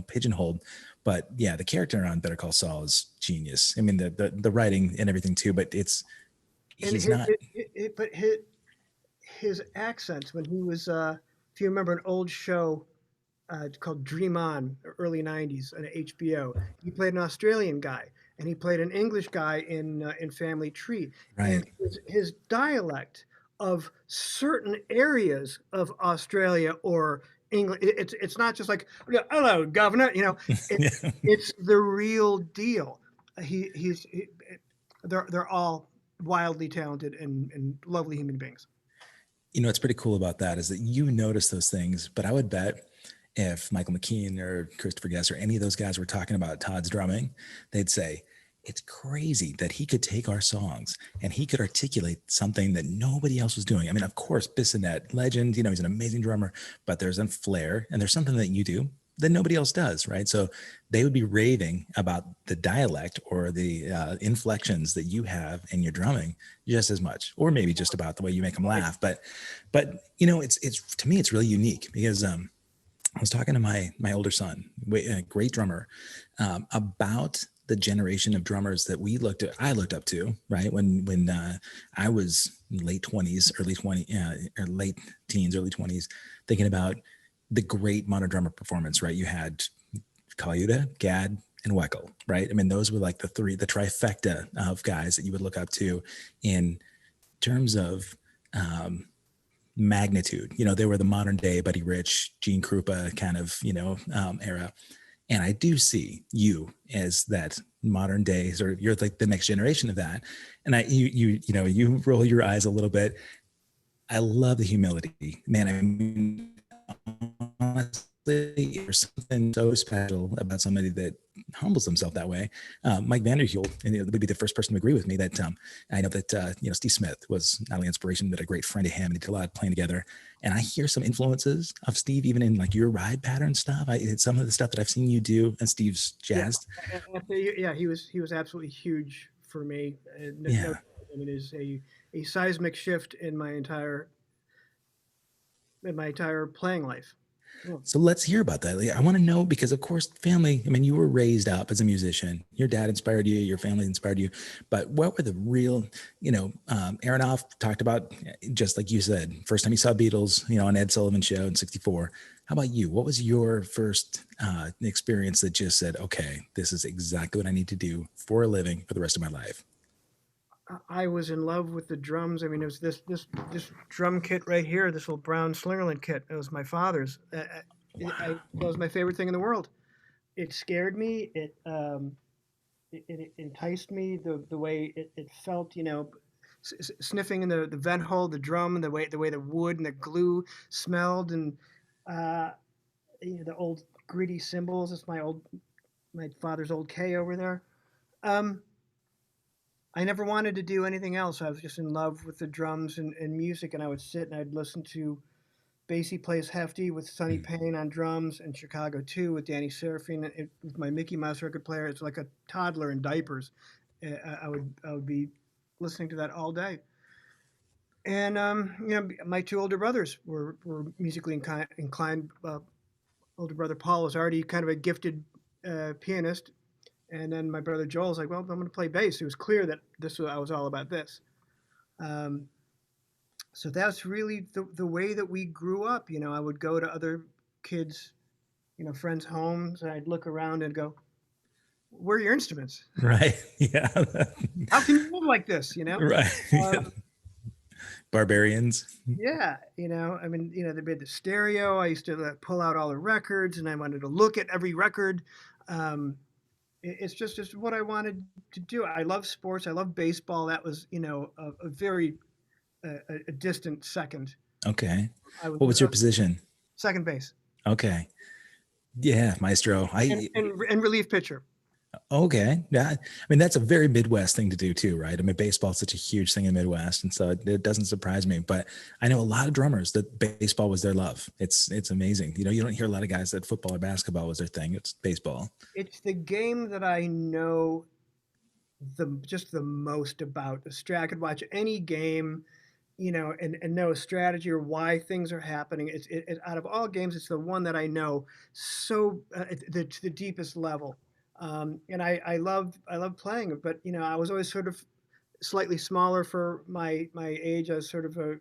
pigeonholed. But yeah, the character on Better Call Saul is genius. I mean, the writing and everything too, but And he's not. his accents when he was, if you remember an old show called Dream On, early '90s on HBO. He played an Australian guy, and he played an English guy in Family Tree. And Right. his dialect of certain areas of Australia or England, it's not just like hello, governor. It, Yeah. it's the real deal. They're all wildly talented and lovely human beings. What's pretty cool about that is that you notice those things, but I would bet if Michael McKean or Christopher Guest or any of those guys were talking about Todd's drumming, they'd say, it's crazy that he could take our songs and he could articulate something that nobody else was doing. I mean, of course, Bissonette, legend, he's an amazing drummer, but there's a flair and there's something that you do that nobody else does, right? So they would be raving about the dialect or the inflections that you have in your drumming just as much, or maybe just about the way you make them laugh. But it's to me, it's really unique because I was talking to my older son, a great drummer, about the generation of drummers that I looked up to, right? When I was late 20s, or late teens, early 20s, thinking about the great modern drummer performance, right? You had Kalyuda, Gadd, and Weckel, right? I mean, those were like the trifecta of guys that you would look up to in terms of magnitude. They were the modern day Buddy Rich, Gene Krupa kind of, era. And I do see you as that modern day, sort of, you're like the next generation of that. And you roll your eyes a little bit. I love the humility, man. I mean, honestly, there's something so special about somebody that humbles himself that way. Mike Vanderhule, and would be the first person to agree with me that I know that Steve Smith was not only inspiration, but a great friend of him, and he did a lot of playing together. And I hear some influences of Steve even in like your ride pattern stuff. It's some of the stuff that I've seen you do, and Steve's Yeah, jazzed. yeah, he was absolutely huge for me. No, Yeah. I mean, it is a seismic shift in my entire playing life. Yeah. So let's hear about that. Like, I want to know because, of course, family. I mean, you were raised up as a musician. Your dad inspired you. Your family inspired you. But what were the real? Aronoff talked about, just like you said, first time you saw Beatles, on Ed Sullivan show in '64. How about you? What was your first experience that just said, "Okay, this is exactly what I need to do for a living for the rest of my life"? I was in love with the drums. I mean, it was this drum kit right here, this little brown Slingerland kit. It was my father's. That was my favorite thing in the world. It scared me. It enticed me the way it felt. Sniffing in the vent hole, the drum, and the way the wood and the glue smelled, and uh, the old gritty cymbals. It's my father's old K over there. Um, I never wanted to do anything else. I was just in love with the drums and music, and I would sit and I'd listen to Basie Plays Hefty with Sonny Payne on drums, and Chicago 2 with Danny Serafine. With my Mickey Mouse record player, it's like a toddler in diapers. I would be listening to that all day. And my two older brothers were musically inclined. Older brother Paul was already kind of a gifted pianist, and then my brother Joel's like, "Well, I'm going to play bass." It was clear that I was all about this. Um, so that's really the way that we grew up. I would go to other kids, friends' homes, and I'd look around and go, "Where are your instruments? Right. Yeah. How can you live like this?" Right. Yeah. Um, Barbarians. yeah, I mean, they made the stereo. I used to pull out all the records, and I wanted to look at every record. Um, it's just what I wanted to do. I love sports. I love baseball. That was, a very a distant second. Okay. I was What was your position? second base Okay. Yeah, Maestro. and relief pitcher. Okay. Yeah. I mean, that's a very Midwest thing to do too, right? I mean, baseball's such a huge thing in the Midwest. And so it doesn't surprise me, but I know a lot of drummers that baseball was their love. It's amazing. You don't hear a lot of guys that football or basketball was their thing. It's baseball. It's the game that I know the most about. I could watch any game, and know a strategy or why things are happening. Out of all games, it's the one that I know so to the deepest level. And I love playing it, but I was always sort of slightly smaller for my age. I was sort of a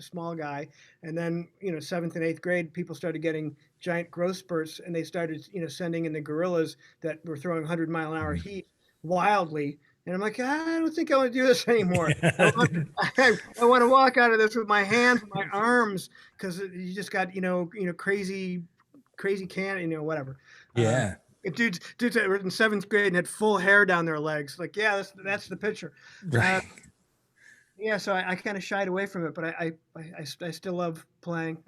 small guy, and then seventh and eighth grade, people started getting giant growth spurts, and they started sending in the gorillas that were throwing 100-mile-an-hour heat wildly. And I'm like, I don't think I want to do this anymore. I want to walk out of this with my hands, my arms, because you just got crazy whatever. Uh, Yeah. dudes that were in seventh grade and had full hair down their legs. Like, yeah, that's the picture. Uh, Right. yeah, so I kind of shied away from it, but I still love playing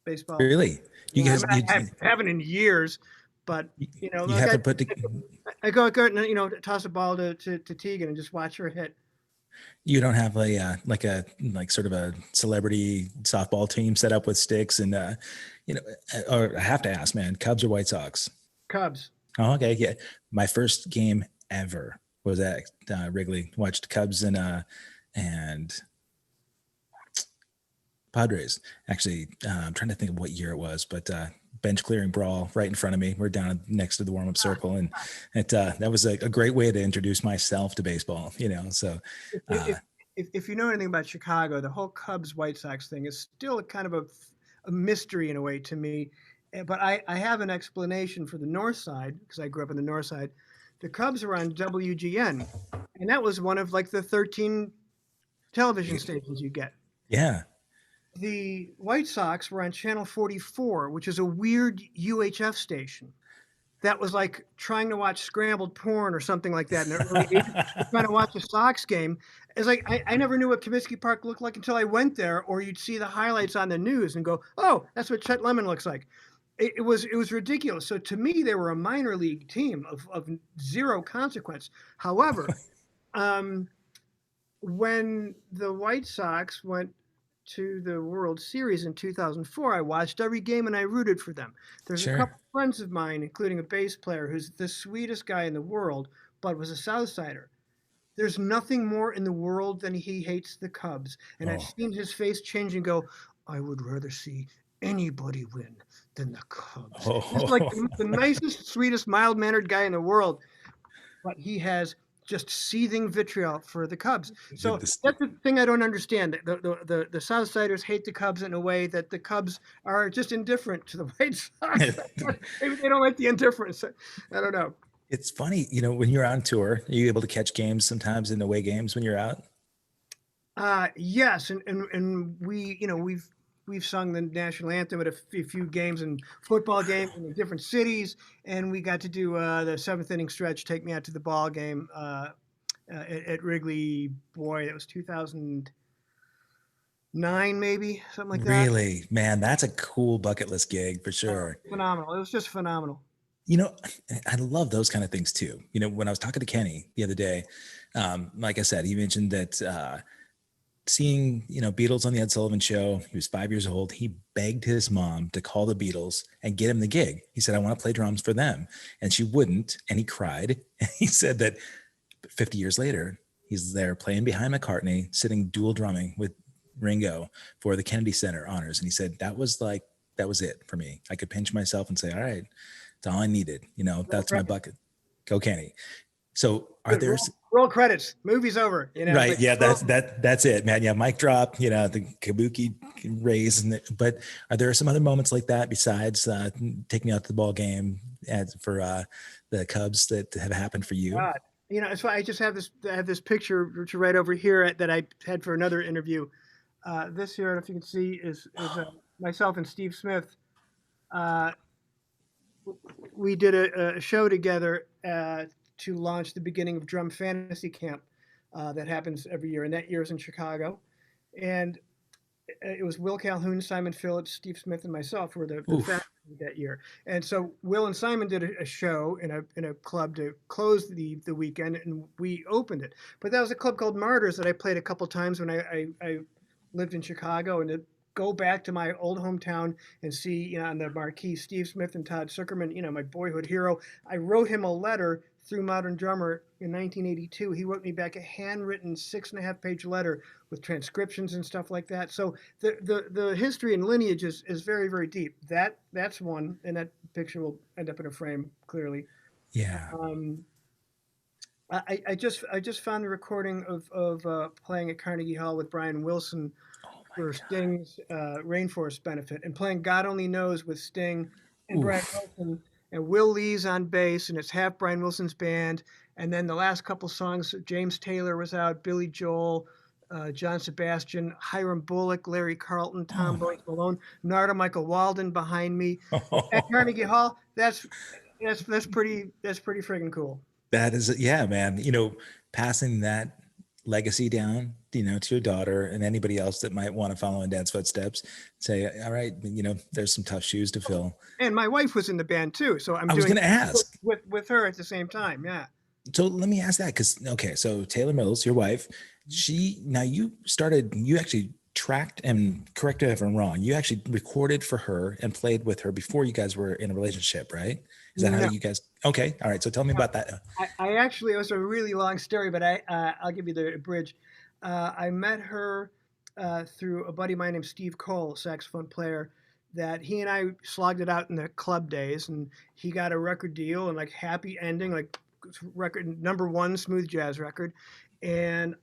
baseball. Really? You Yeah, I mean, guys, I haven't in years, but you like haven't put, I go and toss a ball to Tegan and just watch her hit. you don't have a, like sort of a celebrity softball team set up with Styx and, or I have to ask, man, Cubs or White Sox? Cubs. Oh, okay. Yeah. My first game ever was at Wrigley. Watched Cubs and Padres. Actually, I'm trying to think of what year it was, but bench clearing brawl right in front of me. We're down next to the warm up circle, and that was a great way to introduce myself to baseball. So uh, If you know anything about Chicago, the whole Cubs White Sox thing is still a kind of a mystery in a way to me. But I have an explanation for the North Side because I grew up in the North Side. The Cubs were on WGN, and that was one of like the 13 television stations you get. yeah, The White Sox were on Channel 44, which is a weird UHF station. That was like trying to watch scrambled porn or something like that in the early 80s. Trying to watch a Sox game. It's like I never knew what Comiskey Park looked like until I went there, or you'd see the highlights on the news and go, "Oh, that's what Chet Lemon looks like." It was ridiculous. So to me, they were a minor league team of zero consequence. However, um, when the White Sox went to the World Series in 2004, I watched every game and I rooted for them. There's a sure. couple friends of mine, including a bass player who's the sweetest guy in the world, but was a Southsider. There's nothing more in the world than he hates the Cubs. And I've Oh, seen his face change and go, I would rather see anybody win than the Cubs. He's like oh, the nicest, sweetest, mild mannered guy in the world, but he has just seething vitriol for the Cubs. So this, that's the thing I don't understand. The Southsiders hate the Cubs in a way that the Cubs are just indifferent to the White Sox. Maybe they don't like the indifference. I don't know. it's funny, when you're on tour, are you able to catch games sometimes in away games when you're out? Yes, and we've sung the national anthem at a few games and football games in different cities, and we got to do the seventh inning stretch. Take me out to the ball game at Wrigley. Boy, that was 2009, maybe something like that. Really, man, that's a cool bucket list gig for sure. Phenomenal. It was just phenomenal. You know, I love those kind of things too. When I was talking to Kenny the other day, like I said, he mentioned that seeing, Beatles on the Ed Sullivan Show, he was 5 years old. He begged his mom to call the Beatles and get him the gig. He said, I want to play drums for them. And she wouldn't. And he cried. And he said that 50 years later, he's there playing behind McCartney, sitting dual drumming with Ringo for the Kennedy Center honors. And he said, that was it for me. I could pinch myself and say, all right, that's all I needed. That's my bucket. Go Kenny. So are there roll credits? Movie's over. right? Like, Yeah, that's it, man. Yeah, mic drop. The kabuki raise, but are there some other moments like that besides taking out the ball game for the Cubs that have happened for you? God. It's why I just have this picture right over here that I had for another interview. This here, I don't know if you can see, is myself and Steve Smith. We did a show together to launch the beginning of Drum Fantasy Camp that happens every year, and that year is in Chicago. And it was Will Calhoun, Simon Phillips, Steve Smith, and myself who were the faculty that year. And so Will and Simon did a show in a club to close the weekend, and we opened it. But that was a club called Martyrs that I played a couple times when I lived in Chicago, and to go back to my old hometown and see, on the marquee, Steve Smith and TODD SUCHERMAN, my boyhood hero. I wrote him a letter through Modern Drummer in 1982. He wrote me back a handwritten 6.5-page letter with transcriptions and stuff like that. So the history and lineage is very, very deep. That's one, and that picture will end up in a frame clearly. Yeah. I just found the recording of playing at Carnegie Hall with Brian Wilson Oh my for Sting's Rainforest benefit, and playing God Only Knows with Sting and God. Brian Oof. Wilson, and Will Lee's on bass, and it's half Brian Wilson's band. And then the last couple songs, James Taylor was out, Billy Joel, John Sebastian, Hiram Bullock, Larry Carlton, Tom Oh my. Bones Malone, Narda Michael Walden behind me at Carnegie Hall. That's pretty friggin' cool. That is, yeah, man. Passing that legacy down, to your daughter and anybody else that might want to follow in dad's footsteps. Say, all right, there's some tough shoes to fill. And my wife was in the band too, so I'm I was doing going to ask. with her at the same time. Yeah. So let me ask that, because okay, so Taylor Mills, your wife, you actually tracked, and correct me if I'm wrong, you actually recorded for her and played with her before you guys were in a relationship, right? Is that how No, you guys? Okay, all right. So tell me about that. I actually, it was a really long story, but I'll give you the bridge. I met her through a buddy of mine named Steve Cole, saxophone player, that he and I slogged it out in the club days, and he got a record deal and like happy ending, like record number one smooth jazz record, and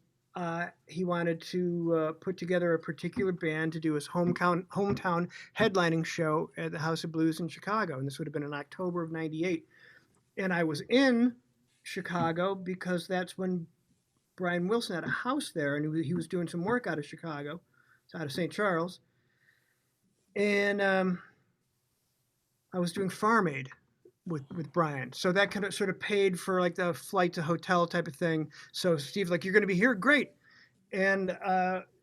he wanted to put together a particular band to do his hometown headlining show at the House of Blues in Chicago, and this would have been in October of '98. And I was in Chicago because that's when Brian Wilson had a house there, and he was doing some work out of Chicago, out of St. Charles, and I was doing Farm Aid with Brian, so that kind of sort of paid for like the flight to hotel type of thing. So Steve's like, "You're going to be here, great," and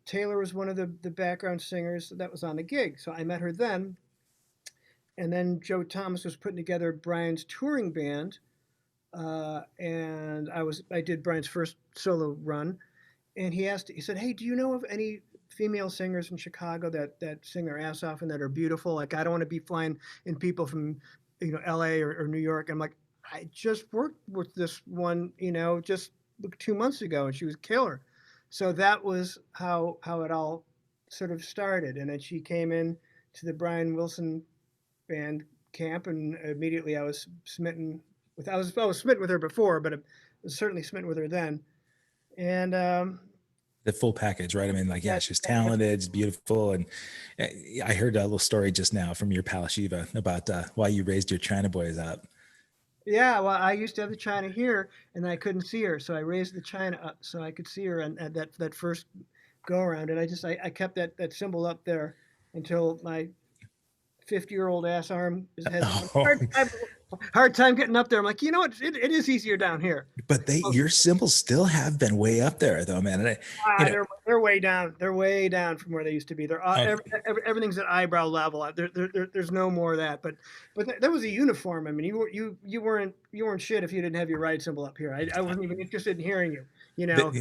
Taylor was one of the background singers that was on the gig, so I met her then. And then Joe Thomas was putting together Brian's touring band, and I did Brian's first solo run, and he said, "Hey, do you know of any female singers in Chicago that sing their ass off and that are beautiful? Like, I don't want to be flying in people from, L.A. or New York." I'm like, I just worked with this one, just 2 months ago, and she was killer. So that was how it all sort of started, and then she came in to the Brian Wilson band camp, and immediately I was smitten with. I was smitten with her before, but I was certainly smitten with her then. And The full package, right? I mean, like, yeah, that, she's that, talented, it's beautiful. And I heard a little story just now from your pal Shiva about why you raised your China boys up. yeah, well, I used to have the China here, and I couldn't see her, so I raised the China up so I could see her and that first go around, and I kept that symbol up there until my 50-year-old ass arm has a Oh, hard time getting up there. I'm like, it is easier down here. but your symbols still have been way up there though, man. And you Ah, know, they're way down. They're way down from where they used to be. They're okay, everything's at eyebrow level. There's no more of that. But that was a uniform. I mean, you weren't shit if you didn't have your ride symbol up here. I wasn't even interested in hearing you. You know,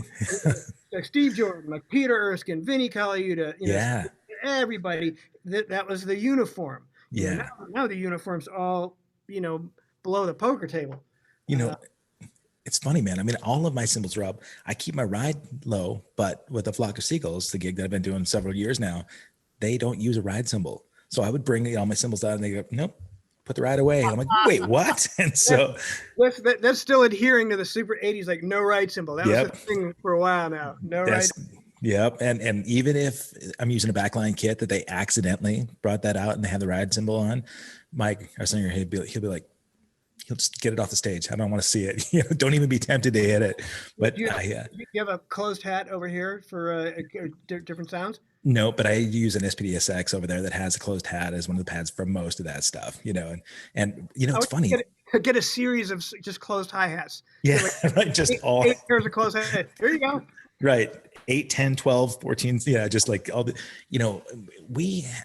like Steve Jordan, like Peter Erskine, Vinnie Colaiuta. yeah, Everybody. That was the uniform. Now, yeah. now the uniform's all below the poker table. You Uh, know, it's funny, man. I mean, all of my symbols are up. I keep my ride low, but with a flock of seagulls, the gig that I've been doing several years now, they don't use a ride symbol. So I would bring all my symbols out and they go, nope, put the ride away. And I'm like, wait, what? And so, that's still adhering to the super 80s, like no right symbol. That was the yep, thing for a while now. No right. that's, yep. And even if I'm using a backline kit that they accidentally brought that out and they have the ride symbol on, Mike, our singer, he'll be like, he'll just get it off the stage. I don't want to see it. Don't even be tempted to hit it. But Do you have a closed hat over here for different sounds? no, but I use an SPDSX over there that has a closed hat as one of the pads for most of that stuff, and I it's would funny. get a series of just closed hi hats. Yeah, Like right. Just eight pairs of closed hats. There you go. right. 8, 10, 12, 14. Yeah. Just like all the,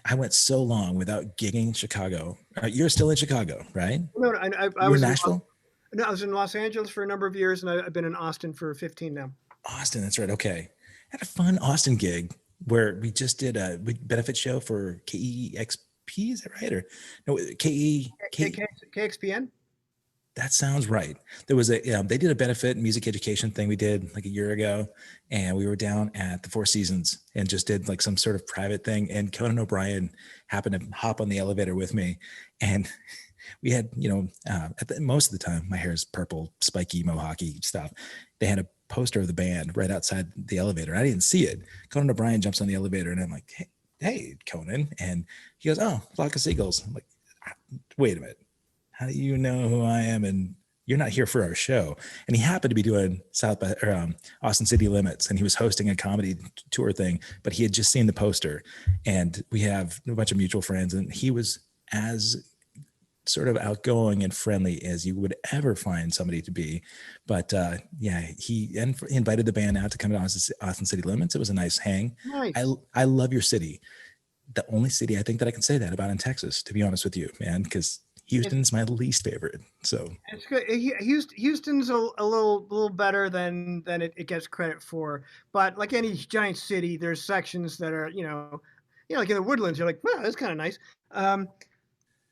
I went so long without gigging Chicago. You're still in Chicago, right? No, no, I You're in was Nashville? no, I was in Los Angeles for a number of years, and I've been in Austin for 15 now. Austin. That's right. Okay. Had a fun Austin gig where we just did a benefit show for KEXP. Is that right? Or no, KXPN. that sounds right. There was they did a benefit music education thing we did like a year ago, and we were down at the Four Seasons and just did like some sort of private thing. And Conan O'Brien happened to hop on the elevator with me, and we had, most of the time, my hair is purple, spiky, mohawky stuff. They had a poster of the band right outside the elevator. I didn't see it. Conan O'Brien jumps on the elevator, and I'm like, hey, Conan. And he goes, oh, Flock of Seagulls. I'm like, wait a minute. How do you know who I am? And you're not here for our show. And he happened to be doing Austin City Limits, and he was hosting a comedy tour thing, but he had just seen the poster, and we have a bunch of mutual friends, and he was as sort of outgoing and friendly as you would ever find somebody to be. But he invited the band out to come to Austin City Limits. It was a nice hang. Nice. I love your city. The only city I think that I can say that about in Texas, to be honest with you, man, because Houston's my least favorite. So it's good. Houston's a little better than it gets credit for. But like any giant city, there's sections that are like in the Woodlands. You're like, wow, that's kind of nice.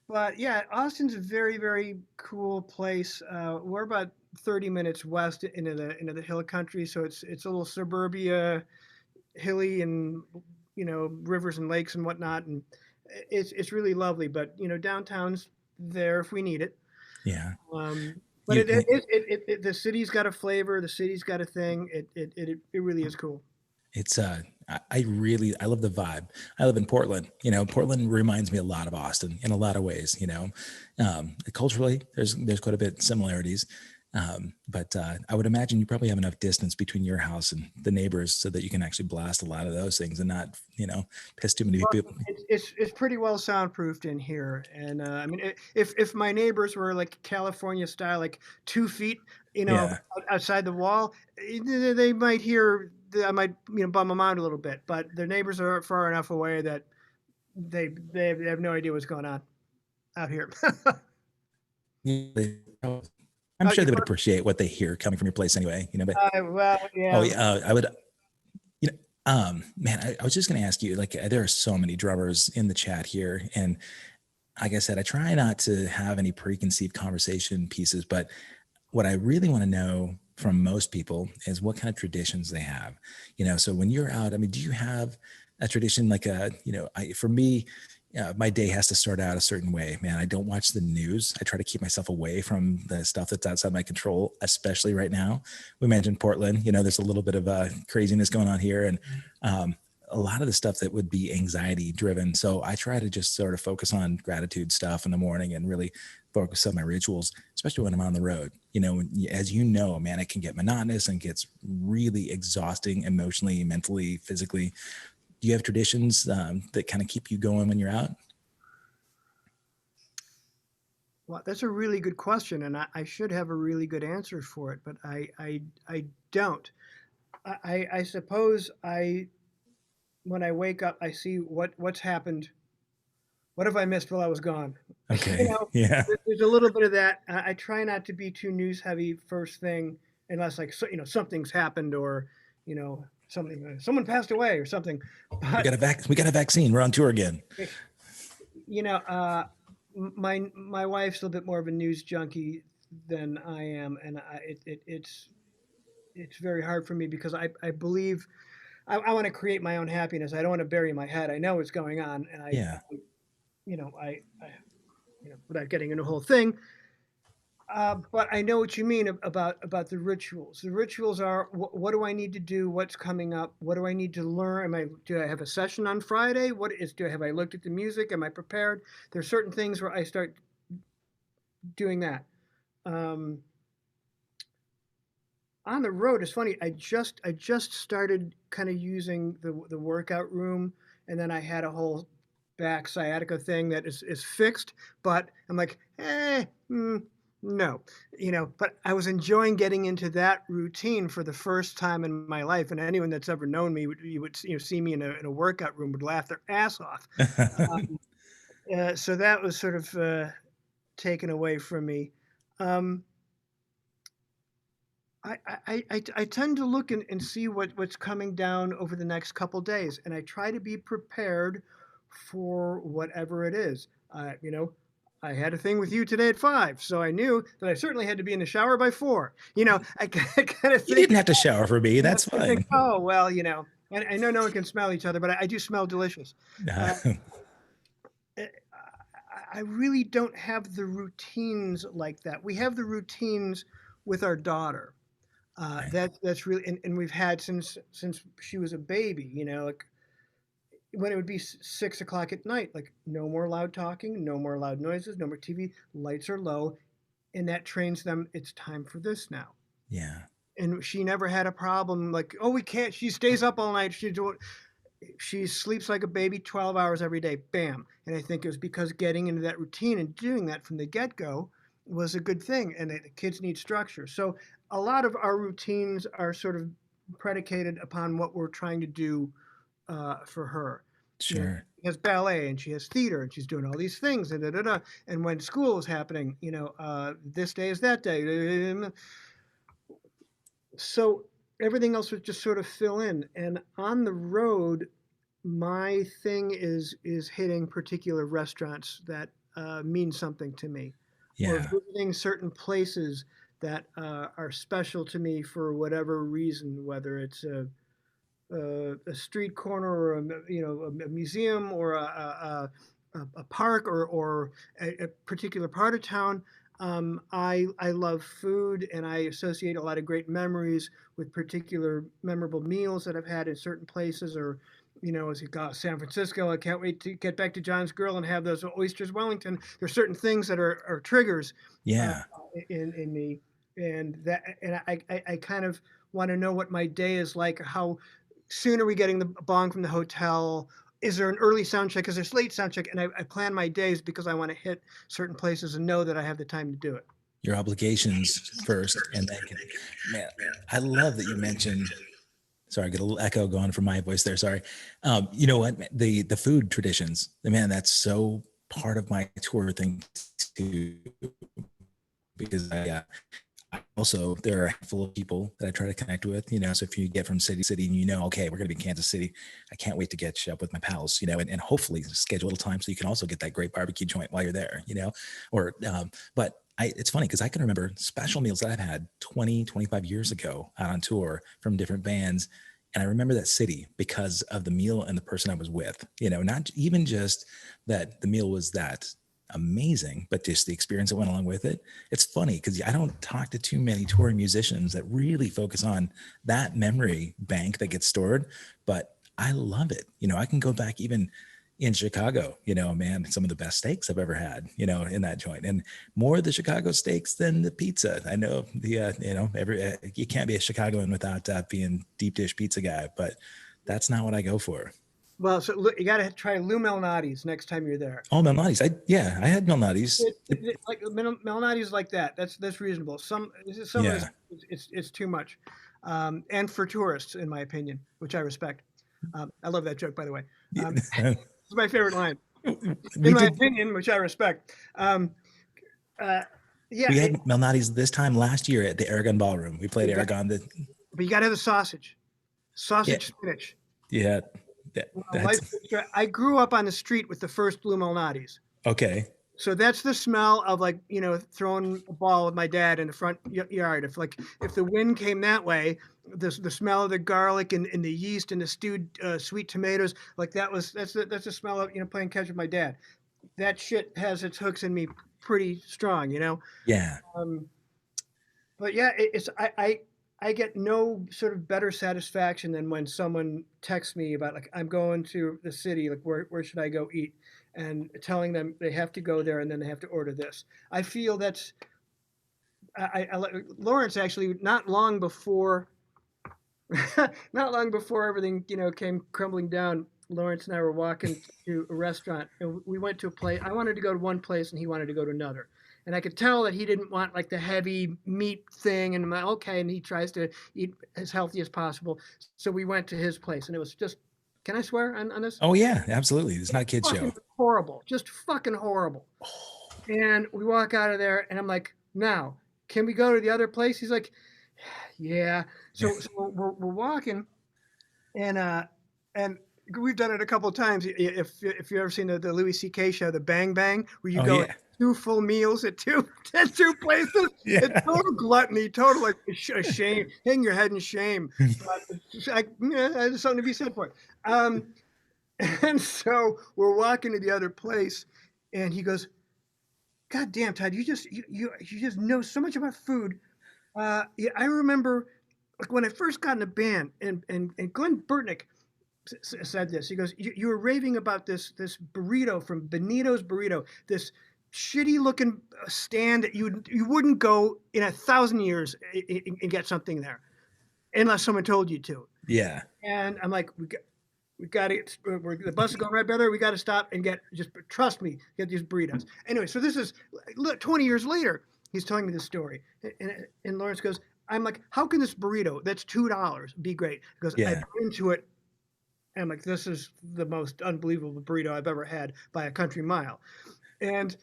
But yeah, Austin's a very, very cool place. We're about 30 minutes west into the hill country, so it's a little suburbia, hilly, and rivers and lakes and whatnot, and it's really lovely. But downtown's there if we need it. Yeah. But the city's got a flavor. The city's got a thing. It really is cool. It's I love the vibe. I live in Portland. Portland reminds me a lot of Austin in a lot of ways. Culturally, there's quite a bit of similarities. But I would imagine you probably have enough distance between your house and the neighbors so that you can actually blast a lot of those things and not, piss too many people. It's pretty well soundproofed in here. And I mean, if my neighbors were like California style, like 2 feet, outside the wall, they might hear. I might bum them out a little bit, but their neighbors are far enough away that they have no idea what's going on out here. I'm sure they would appreciate what they hear coming from your place anyway, but well, yeah. Oh yeah, I would, man, I was just going to ask you, like, there are so many drummers in the chat here. And like I said, I try not to have any preconceived conversation pieces, but what I really want to know from most people is what kind of traditions they have, so when you're out, I mean, do you have a tradition like for me, my day has to start out a certain way, man. I don't watch the news. I try to keep myself away from the stuff that's outside my control, especially right now. We mentioned Portland, there's a little bit of craziness going on here, and a lot of the stuff that would be anxiety driven. So I try to just sort of focus on gratitude stuff in the morning and really focus on my rituals, especially when I'm on the road. As man, it can get monotonous and gets really exhausting emotionally, mentally, physically. Do you have traditions that kind of keep you going when you're out? Well, that's a really good question, and I should have a really good answer for it, but I don't. I suppose when I wake up, I see what's happened. What have I missed while I was gone? Okay. Yeah. There's a little bit of that. I try not to be too news heavy first thing, unless something's happened or something, someone passed away or something. But, we got a vaccine. We're on tour again. My wife's a little bit more of a news junkie than I am, and it's very hard for me because I believe I want to create my own happiness. I don't want to bury my head. I know what's going on, and I without getting into the whole thing. But I know what you mean about the rituals. The rituals are what do I need to do? What's coming up? What do I need to learn? Do I have a session on Friday? Have I looked at the music? Am I prepared? There's certain things where I start doing that. On the road, it's funny. I just started kind of using the workout room, and then I had a whole back sciatica thing that is fixed. But I'm like, no, but I was enjoying getting into that routine for the first time in my life. And anyone that's ever known me would see me in a workout room would laugh their ass off. So that was sort of taken away from me. I tend to look and see what's coming down over the next couple days, and I try to be prepared for whatever it is. I had a thing with you today at 5, so I knew that I certainly had to be in the shower by 4. I kind of think you didn't have to shower for me. That's fine. Think, oh well, I know no one can smell each other, but I do smell delicious. I really don't have the routines like that. We have the routines with our daughter. Right. That's really, and we've had since she was a baby. You know, like when it would be 6 o'clock at night, like no more loud talking, no more loud noises, no more TV. Lights are low, and that trains them. It's time for this now. Yeah. And she never had a problem like, oh, we can't. She stays up all night. She sleeps like a baby 12 hours every day. Bam. And I think it was because getting into that routine and doing that from the get-go was a good thing. And the kids need structure. So a lot of our routines are sort of predicated upon what we're trying to do for her. You know, Sure. she has ballet and she has theater and she's doing all these things and da, da, da. And when school is happening, this day is that day. So everything else would just sort of fill in. And on the road, my thing is hitting particular restaurants that mean something to me, or Yeah. visiting certain places that are special to me for whatever reason, whether it's a street corner or a museum or a park or a particular part of town. I love food and I associate a lot of great memories with particular memorable meals that I've had in certain places or as you go San Francisco, I can't wait to get back to John's Grill and have those oysters Wellington. There's certain things that are triggers uh, Yeah. in me, and I kind of want to know what my day is like. How soon are we getting the bong from the hotel? Is there an early sound check? Is there late sound check? And I plan my days because I want to hit certain places and know that I have the time to do it. Your obligations first, and then man, I love that you mentioned. Sorry, I get a little echo going from my voice there. Sorry. You know what? The food traditions, man, that's so part of my tour thing too. Because also there are a handful of people that I try to connect with. So if you get from city to city, and okay, we're going to be in Kansas City, I can't wait to get up with my pals. And hopefully schedule a little time so you can also get that great barbecue joint while you're there. Or but it's funny because I can remember special meals that I've had 20, 25 years ago out on tour from different bands. And I remember that city because of the meal and the person I was with, not even just that the meal was that amazing, but just the experience that went along with it. It's funny because I don't talk to too many touring musicians that really focus on that memory bank that gets stored, but I love it. I can go back even in Chicago, man, some of the best steaks I've ever had, in that joint, and more of the Chicago steaks than the pizza. I know you can't be a Chicagoan without being deep dish pizza guy, but that's not what I go for. Well, so look, you got to try Lou Malnati's next time you're there. Oh, Malnati's. I had Malnati's. Like Malnati's like that. That's reasonable. Some of Yeah. it's too much, and for tourists, in my opinion, which I respect. I love that joke, by the way. It's my favorite line, We in my did. opinion, which I respect. Uh, yeah, We had Malnati's this time last year at the Aragon Ballroom. We played Aragon. But you got to have the sausage, Yeah, spinach. yeah, that's I grew up on the street with the first Lou Malnati's. okay. So that's the smell of throwing a ball with my dad in the front yard. If the wind came that way, the smell of the garlic and the yeast and the stewed sweet tomatoes, that's the smell of playing catch with my dad. That shit has its hooks in me pretty strong. Yeah, Um, but yeah, I get no sort of better satisfaction than when someone texts me about I'm going to the city, where should I go eat, and telling them they have to go there and then they have to order this. I feel that's Lawrence actually not long before not long before everything came crumbling down. Lawrence and I were walking to a restaurant and we went to a place. I wanted to go to one place and he wanted to go to another. And I could tell that he didn't want the heavy meat thing. And I'm like, okay. And he tries to eat as healthy as possible. So we went to his place and it was just, can I swear on this? oh yeah, absolutely. It's not a kid show. Horrible, just fucking horrible. And we walk out of there and I'm like, now, can we go to the other place? He's like, yeah. So we're walking and we've done it a couple of times. If you've ever seen the Louis C.K. show, The Bang Bang, where you go Yeah, two full meals at two places, yeah. it's total gluttony, total shame, hang your head in shame. But there's something to be said for it. And so we're walking to the other place, and he goes, God damn, Todd, you just know so much about food. Yeah, I remember like when I first got in a band, and Glenn Burtnick said this. He goes, "You were raving about this burrito from Benito's Burrito, this shitty looking stand that you wouldn't go in 1,000 years and get something there unless someone told you to." Yeah. And I'm like, we got to, the bus is going right by there. We got to stop and just trust me, get these burritos. Anyway, so this is 20 years later. He's telling me this story. And Lawrence goes, I'm like, how can this burrito, that's $2, be great? He goes, I Yeah. bit into it. And I'm like, this is the most unbelievable burrito I've ever had by a country mile. And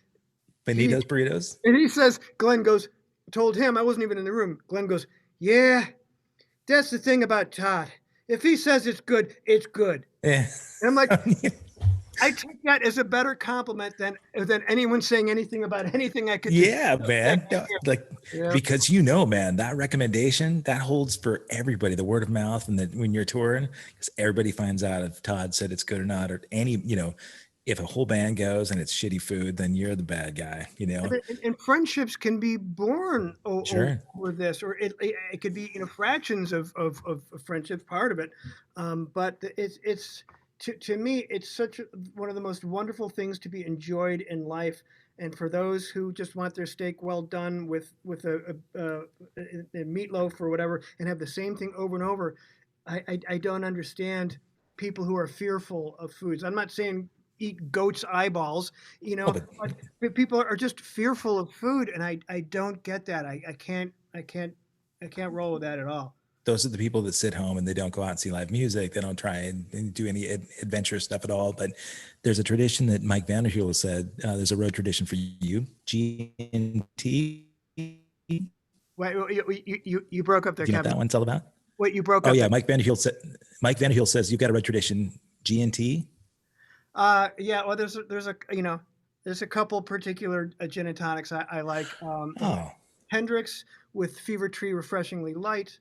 Benito's burritos. he says, Glenn goes, told him, I wasn't even in the room. Glenn goes, yeah, that's the thing about Todd. If he says it's good, it's good. Yeah. And I'm like, I take that as a better compliment than anyone saying anything about anything I could do. Yeah, man. Like, Yeah. because man, that recommendation that holds for everybody, the word of mouth, and that when you're touring, because everybody finds out if Todd said it's good or not, or if a whole band goes and it's shitty food, then you're the bad guy, And friendships can be born Sure. over this, or it could be fractions of friendships, part of it. But it's to me, it's one of the most wonderful things to be enjoyed in life. And for those who just want their steak well done with a meatloaf or whatever, and have the same thing over and over, I don't understand people who are fearful of foods. I'm not saying eat goat's eyeballs, but people are just fearful of food, and I don't get that. I can't roll with that at all. Those are the people that sit home and they don't go out and see live music. They don't try and do any adventurous stuff at all. But there's a tradition that Mike Vanderheel has said. There's a road tradition for you, G&T. Wait, you broke up there, Do you know Kevin. what that one's all about? Wait, you broke up. Oh yeah, there. Mike Vanderheel says you've got a road tradition, G&T. Yeah. Well, there's a couple particular gin and tonics I like. Hendrix with Fever Tree Refreshingly Light,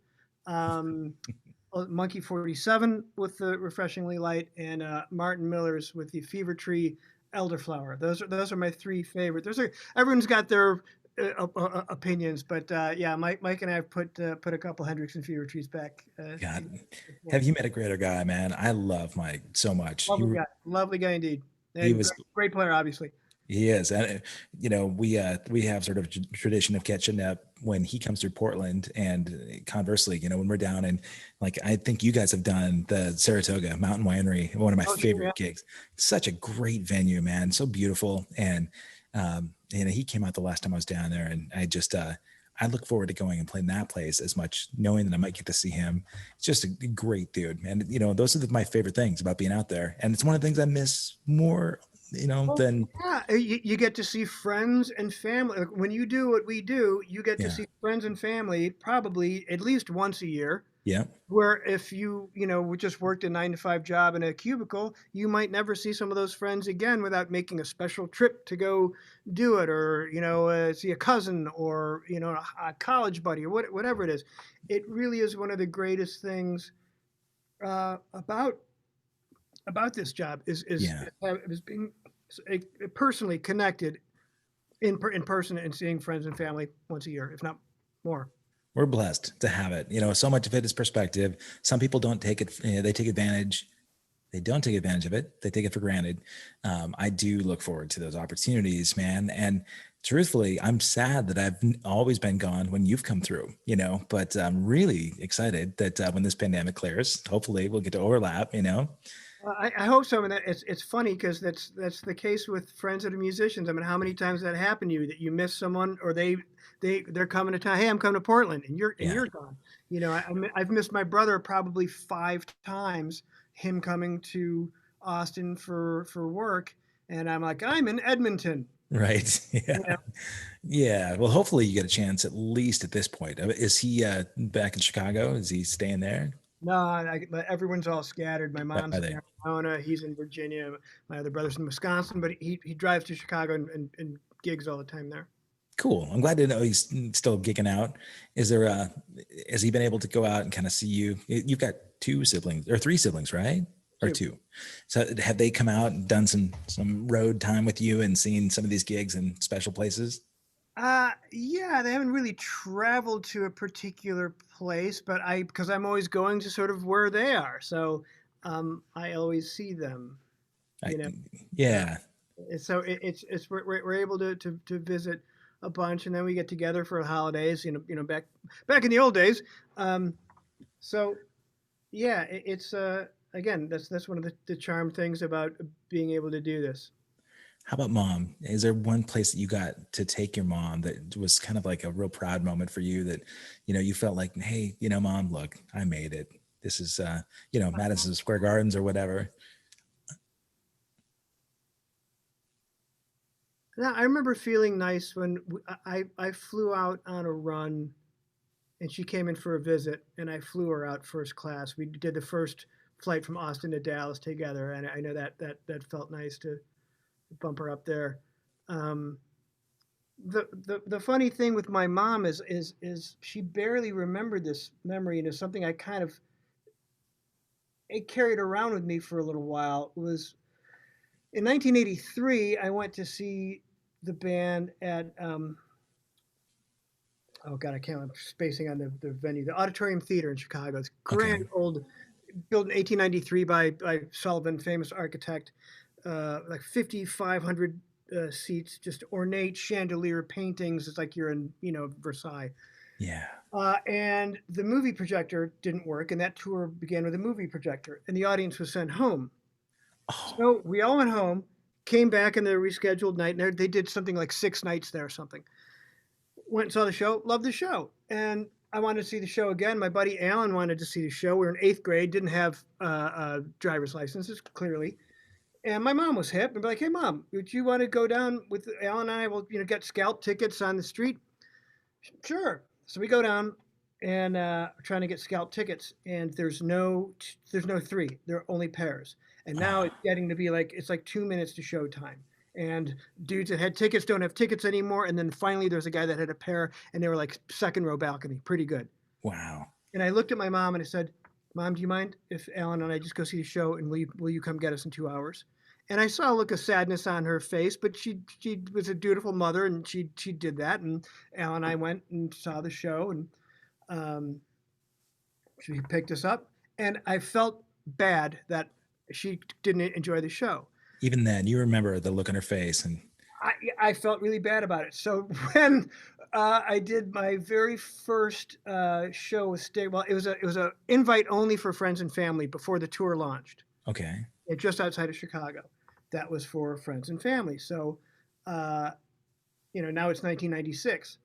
Monkey 47 with the Refreshingly Light, and Martin Miller's with the Fever Tree Elderflower. Those are my three favorite. Everyone's got their opinions, but yeah, Mike and I have put a couple Hendrix and Fever Trees back. God, have you met a greater guy, man? I love Mike so much. Lovely guy indeed. And he was great player, obviously. He is, and we have sort of a tradition of catching up when he comes through Portland, and conversely, when we're down, and like I think you guys have done the Saratoga Mountain Winery, one of my favorite gigs. Such a great venue, man, so beautiful, and he came out the last time I was down there, and I look forward to going and playing that place as much, knowing that I might get to see him. It's just a great dude, and those are my favorite things about being out there, and it's one of the things I miss more. Then you get to see friends and family. When you do what we do, you get to see friends and family probably at least once a year. Yeah. Where if you just worked a 9-to-5 job in a cubicle, you might never see some of those friends again without making a special trip to go do it, or see a cousin, or a college buddy, or whatever it is. It really is one of the greatest things about this job is being personally connected in person and seeing friends and family once a year, if not more. We're blessed to have it. So much of it is perspective. Some people don't take it. They take advantage. They don't take advantage of it. They take it for granted. I do look forward to those opportunities, man. And truthfully, I'm sad that I've always been gone when you've come through, but I'm really excited that when this pandemic clears, hopefully we'll get to overlap, I hope so. And it's funny because that's the case with friends that are musicians. I mean, how many times that happened to you, that you miss someone, or they're coming to town? Hey, I'm coming to Portland, and you're gone. I've missed my brother probably 5 times. Him coming to Austin for work, and I'm like, I'm in Edmonton. Right. Yeah. Yeah. Well, hopefully you get a chance, at least at this point. Is he back in Chicago? Is he staying there? No, everyone's all scattered. My mom's in Arizona. He's in Virginia. My other brother's in Wisconsin, but he drives to Chicago and gigs all the time there. Cool. I'm glad to know he's still gigging out. Has he been able to go out and kind of see you? You've got 2 siblings or 3 siblings, right? or Two. two. So have they come out and done some road time with you and seen some of these gigs in special places? Yeah, they haven't really traveled to a particular place, but because I'm always going to sort of where they are, so I always see them, I, you know. Uh, yeah. so it's we're able to visit a bunch, and then we get together for holidays, back in the old days. Um, so yeah, it's again, that's one of the charm things about being able to do this. How about mom? Is there one place that you got to take your mom that was kind of like a real proud moment for you that, you felt like, hey, mom, look, I made it. This is, Madison Square Gardens or whatever. Now, I remember feeling nice when I flew out on a run, and she came in for a visit, and I flew her out first class. We did the first flight from Austin to Dallas together, and I know that felt nice to bump her up there. Um, the funny thing with my mom is she barely remembered this memory, and it's something I kind of it carried around with me for a little while. It was in 1983. I went to see the band at oh god, I can't. I'm spacing on the venue, the Auditorium Theater in Chicago. It's Okay. grand old, built in 1893 by Sullivan, famous architect. Like 5,500 seats, just ornate chandelier paintings. It's like you're in Versailles. Yeah. And the movie projector didn't work, and that tour began with a movie projector, and the audience was sent home. Oh, So we all went home, came back in the rescheduled night, and they did something like 6 nights there or something. Went and saw the show, loved the show, and I wanted to see the show again. My buddy Alan wanted to see the show. We were in 8th grade, didn't have driver's licenses clearly, and my mom was hip and be like, "Hey, mom, would you want to go down with Alan and I? We'll get scalp tickets on the street." Sure. So we go down and trying to get scalp tickets, and there's no three. There are only pairs, and now oh, it's getting to be like it's like 2 minutes to show time. And dudes that had tickets don't have tickets anymore. And then finally, there's a guy that had a pair, and they were like second row balcony, pretty good. wow. And I looked at my mom and I said, "Mom, do you mind if Alan and I just go see the show, and will you come get us in 2 hours?" And I saw a look of sadness on her face, but she was a dutiful mother, and she did that. And Alan and I went and saw the show, and um, she picked us up, and I felt bad that she didn't enjoy the show. Even then, you remember the look on her face and I felt really bad about it. So when I did my very first show with Styx, well, it was a invite only for friends and family before the tour launched. okay. Just outside of Chicago. That was for friends and family. So, uh, now it's 1996.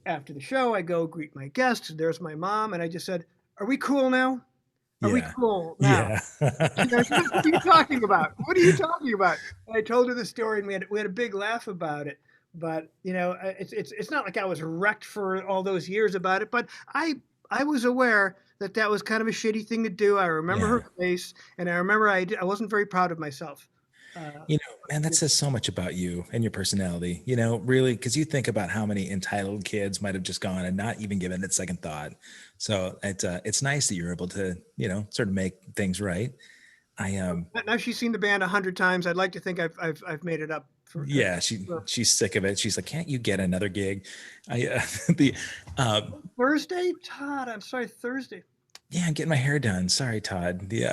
After the show, I go greet my guests. There's my mom, and I just said, "Are we cool now? Are we Yeah. cool now?" Yeah. She goes, "What are you talking about? What are you talking about?" And I told her the story, and we had a big laugh about it. But it's not like I was wrecked for all those years about it. But I was aware that was kind of a shitty thing to do. I remember Yeah. her face, and I remember I wasn't very proud of myself. Man, that says so much about you and your personality, really, because you think about how many entitled kids might have just gone and not even given it second thought. So it's nice that you're able to, sort of make things right. I Now she's seen the band 100 times. I'd like to think I've made it up for. Yeah, she's sick of it. She's like, can't you get another gig? I the um Thursday, Todd. I'm sorry, Thursday. Yeah, I'm getting my hair done. Sorry, Todd. The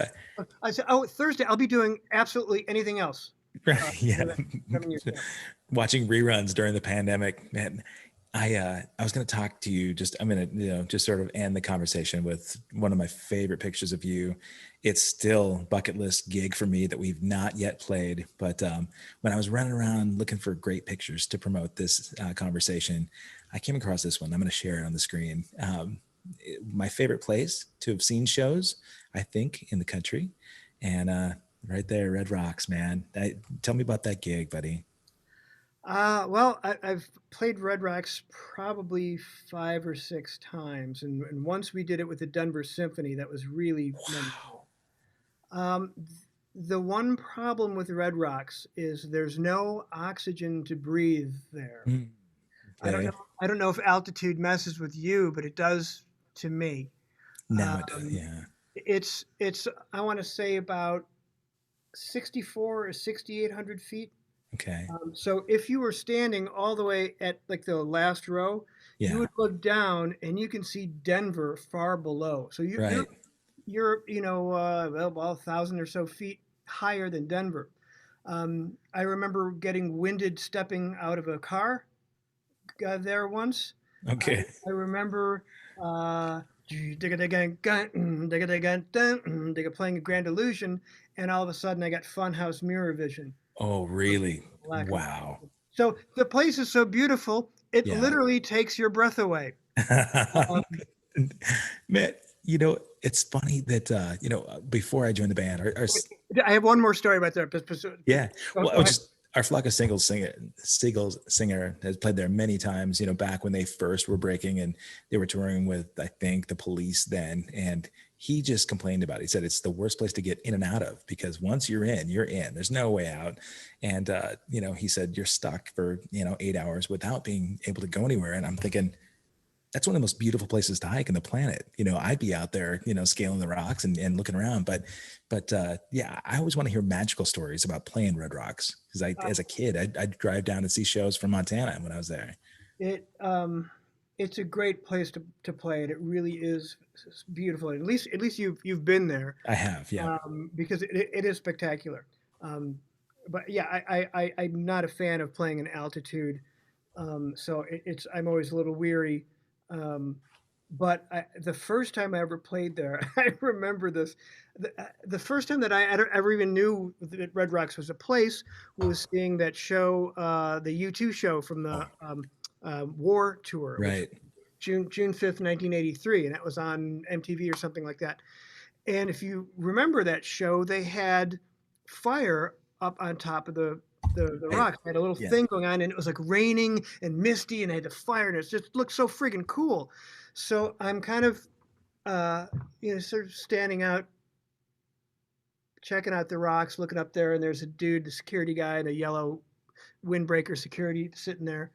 I said, "Oh, Thursday. I'll be doing absolutely anything else." For yeah, the next 7 years. Yeah. watching reruns during the pandemic, man. I was going to talk to you. I'm going to just sort of end the conversation with one of my favorite pictures of you. It's still bucket list gig for me that we've not yet played. But when I was running around looking for great pictures to promote this conversation, I came across this one. I'm going to share it on the screen. My favorite place to have seen shows, I think, in the country, and right there, Red Rocks, man. Tell me about that gig, buddy. Well, I've played Red Rocks probably 5 or 6 times, and once we did it with the Denver Symphony. That was really memorable. Wow. Um, the one problem with Red Rocks is there's no oxygen to breathe there. Mm, I don't know. okay. I don't know if altitude messes with you, but it does to me. Now it does. Um, Yeah. it's I want to say about 64 or 6,800 feet. Okay. So if you were standing all the way at like the last row, you Yeah. would look down and you can see Denver far below. So Right. you're well 1,000 or so feet higher than Denver. I remember getting winded stepping out of a car there once. Okay. I remember playing a Grand Illusion, and all of a sudden I got Funhouse Mirror Vision. Oh, For really? lack of Wow. so the place is so beautiful, it Yeah. literally takes your breath away. Um, Man, it's funny that before I joined the band, I have one more story about that. yeah. Well, I Go was ahead. just our flock of Singles singer has played there many times, back when they first were breaking and they were touring with, I think, the Police then. And he just complained about it. He said it's the worst place to get in and out of because once you're in, you're in. There's no way out. And he said you're stuck for 8 hours without being able to go anywhere. And I'm thinking, that's one of the most beautiful places to hike on the planet. I'd be out there, scaling the rocks and looking around. But yeah, I always want to hear magical stories about playing Red Rocks because as a kid, I'd drive down to see shows from Montana when I was there. It it's a great place to play, and it really is beautiful. At least you've been there, I have, yeah. because it is spectacular. Um, but yeah, I'm not a fan of playing in altitude, so it's I'm always a little weary. Um, but the first time I ever played there, I remember this. The first time that I ever even knew that Red Rocks was a place was seeing that show, the U2 show from the Oh, War Tour, which right. June 5th, 1983, and that was on MTV or something like that. And if you remember that show, they had fire up on top of the Right. rocks. They had a little Yeah. thing going on, and it was like raining and misty, and they had the fire, and it just looked so friggin' cool. So I'm kind of, uh, sort of standing out, checking out the rocks, looking up there, and there's a dude, the security guy, in a yellow windbreaker security sitting there.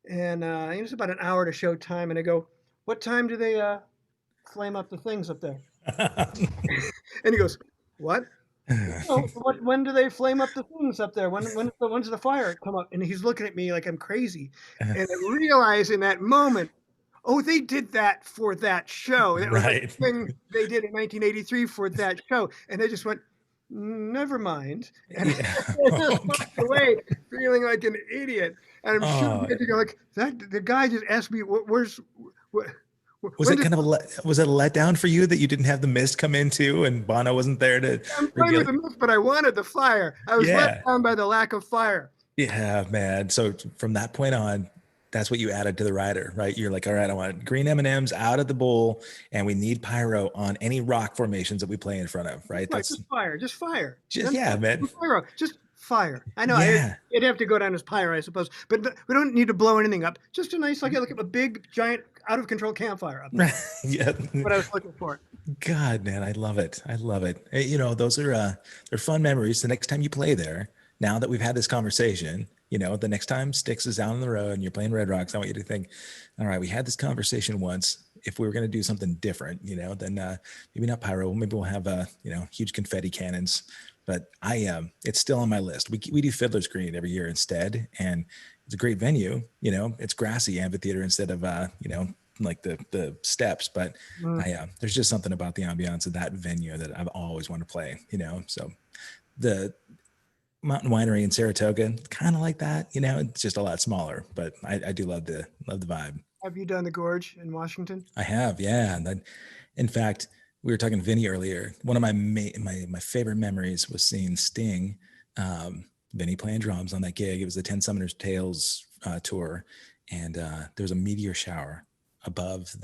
And it's about an hour to show time, and I go, "What time do they flame up the things up there?" And he goes, "What?" Oh, when do they flame up the things up there? When's the fire come up? And he's looking at me like I'm crazy. And I realize in that moment, oh, they did that for that show. That was like Right. the thing they did in 1983 for that show. And I just went, never mind. And Yeah. I just walked away feeling like an idiot. And I'm sure Oh, you go like that. The guy just asked me, what, was when it did kind of was it a letdown for you that you didn't have the mist come in too and Bono wasn't there to I'm fine reveal with it? the mist, but I wanted the fire. I was let Yeah. down by the lack of fire. Yeah, man. So from that point on, that's what you added to the rider, right? You're like, all right, I want green M&Ms out of the bowl, and we need pyro on any rock formations that we play in front of, right? Right, That's just fire, just fire. just, None yeah, man. pyro, just fire. I know Yeah. it'd have to go down as pyro, I suppose, but we don't need to blow anything up. Just a nice, like a big, giant, out of control campfire up there. Right. Yeah. What I was looking for. God, man, I love it. I love it. Those are they're fun memories. The next time you play there, now that we've had this conversation, the next time Styx is out on the road and you're playing Red Rocks, I want you to think, all right, we had this conversation once. If we were going to do something different, then maybe not pyro, maybe we'll have huge confetti cannons. But it's still on my list. We do Fiddler's Green every year instead, and it's a great venue. It's grassy amphitheater instead of like the steps, but Mm. there's just something about the ambiance of that venue that I've always wanted to play, so the Mountain Winery in Saratoga, kind of like that, it's just a lot smaller, but I do love the vibe. Have you done the Gorge in Washington? I have, yeah. And then, in fact, we were talking Vinny earlier. One of my favorite memories was seeing Sting, Vinny playing drums on that gig. It was the 10 Summoners Tales tour, and there was a meteor shower above so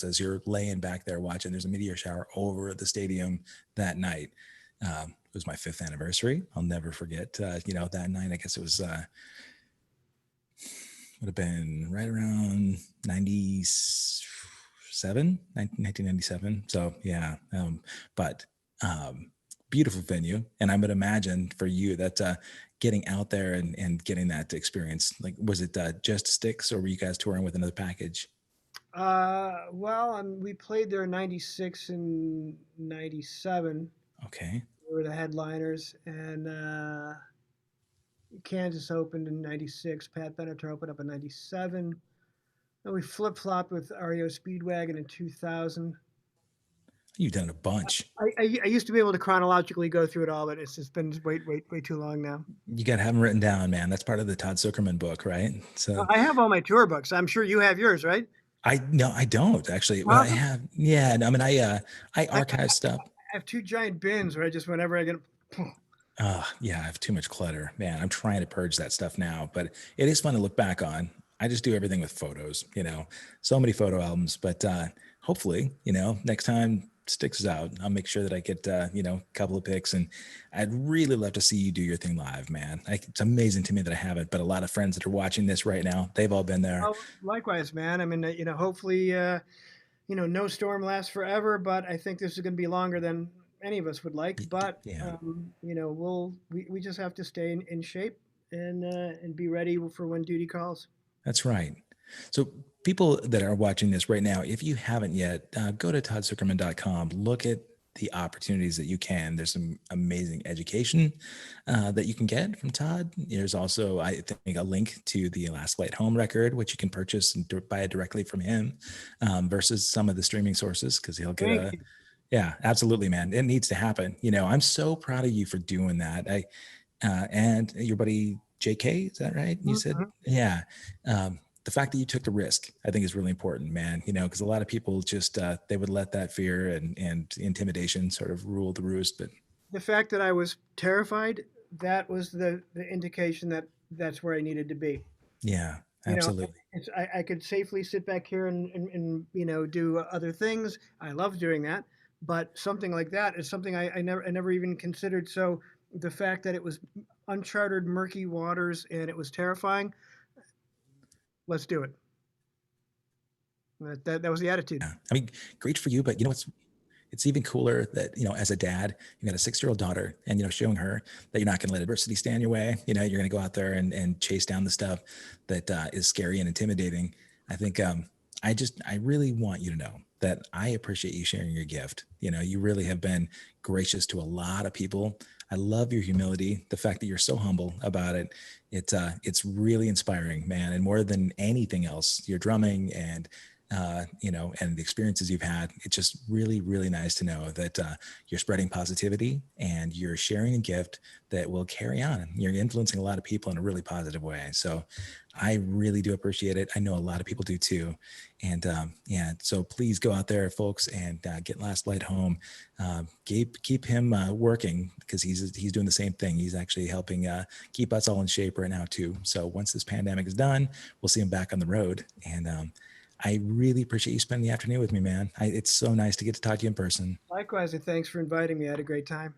as you're laying back there watching, there's a meteor shower over the stadium that night. It was my 5th anniversary. I'll never forget, that night. I guess it was, would have been right around 1997. So yeah. But beautiful venue. And I would imagine for you that getting out there and getting that experience, like, was it just Styx or were you guys touring with another package? Well, we played there in '96 and '97. Okay. We were the headliners, and Kansas opened in '96. Pat Benatar opened up in '97. And we flip flopped with REO Speedwagon in 2000. You've done a bunch. I used to be able to chronologically go through it all, but it's just been way too long now. You got to have them written down, man. That's part of the Todd Zuckerman book, right? So I have all my tour books. I'm sure you have yours, right? no, I don't actually. Well, I Huh? have, yeah. I mean, I I archive stuff. have two giant bins where I just whenever I get. Yeah, I have too much clutter, man. I'm trying to purge that stuff now, but it is fun to look back on. I just do everything with photos, so many photo albums, but hopefully, next time Styx is out, I'll make sure that I get, a couple of pics, and I'd really love to see you do your thing live, man. It's amazing to me that I haven't, but a lot of friends that are watching this right now, they've all been there. Oh, likewise, man. I mean, hopefully, no storm lasts forever, but I think this is going to be longer than any of us would like. But Yeah. we just have to stay in shape and be ready for when duty calls. That's right. So people that are watching this right now, if you haven't yet, go to toddzuckerman.com. Look at the opportunities that you can. There's some amazing education that you can get from Todd. There's also, I think, a link to the Last Flight Home record, which you can purchase and buy it directly from him versus some of the streaming sources, because he'll get Thank you. yeah, absolutely, man. It needs to happen. I'm so proud of you for doing that. And your buddy JK, is that right? You said, Mhm. yeah. The fact that you took the risk, I think, is really important, man. Because a lot of people just they would let that fear and intimidation sort of rule the roost. But The fact that I was terrified, that was the indication that that's where I needed to be. yeah, You know, absolutely. I could safely sit back here and do other things. I love doing that, but something like that is something I never even considered. So the fact that it was uncharted, murky waters and it was terrifying, let's do it. That was the attitude. Yeah. I mean, great for you, but it's even cooler that, as a dad, you got a 6-year-old daughter, and, showing her that you're not going to let adversity stand in your way. You're going to go out there and chase down the stuff that is scary and intimidating. I think I really want you to know that I appreciate you sharing your gift. You really have been gracious to a lot of people. I love your humility, the fact that you're so humble about it. It's really inspiring, man. And more than anything else, your drumming and and the experiences you've had, it's just really, really nice to know that you're spreading positivity and you're sharing a gift that will carry on. You're influencing a lot of people in a really positive way. So I really do appreciate it. I know a lot of people do too. And yeah, so please go out there, folks, and get Last Flight Home. Keep him working, because he's doing the same thing. He's actually helping keep us all in shape right now too. So once this pandemic is done, we'll see him back on the road. And I really appreciate you spending the afternoon with me, man. It's so nice to get to talk to you in person. Likewise, and thanks for inviting me. I had a great time.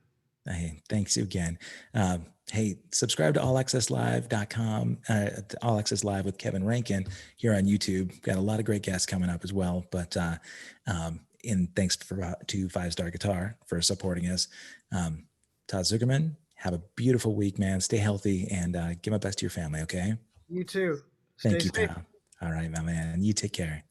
Hey, thanks you again. Hey, subscribe to allaccesslive.com, All Access Live with Kevin Rankin here on YouTube. Got a lot of great guests coming up as well. But and thanks to 5-Star Guitar for supporting us. Todd Zuckerman, have a beautiful week, man. Stay healthy, and give my best to your family, okay? You too. Stay Thank you, safe. pal. All right, my man. You take care.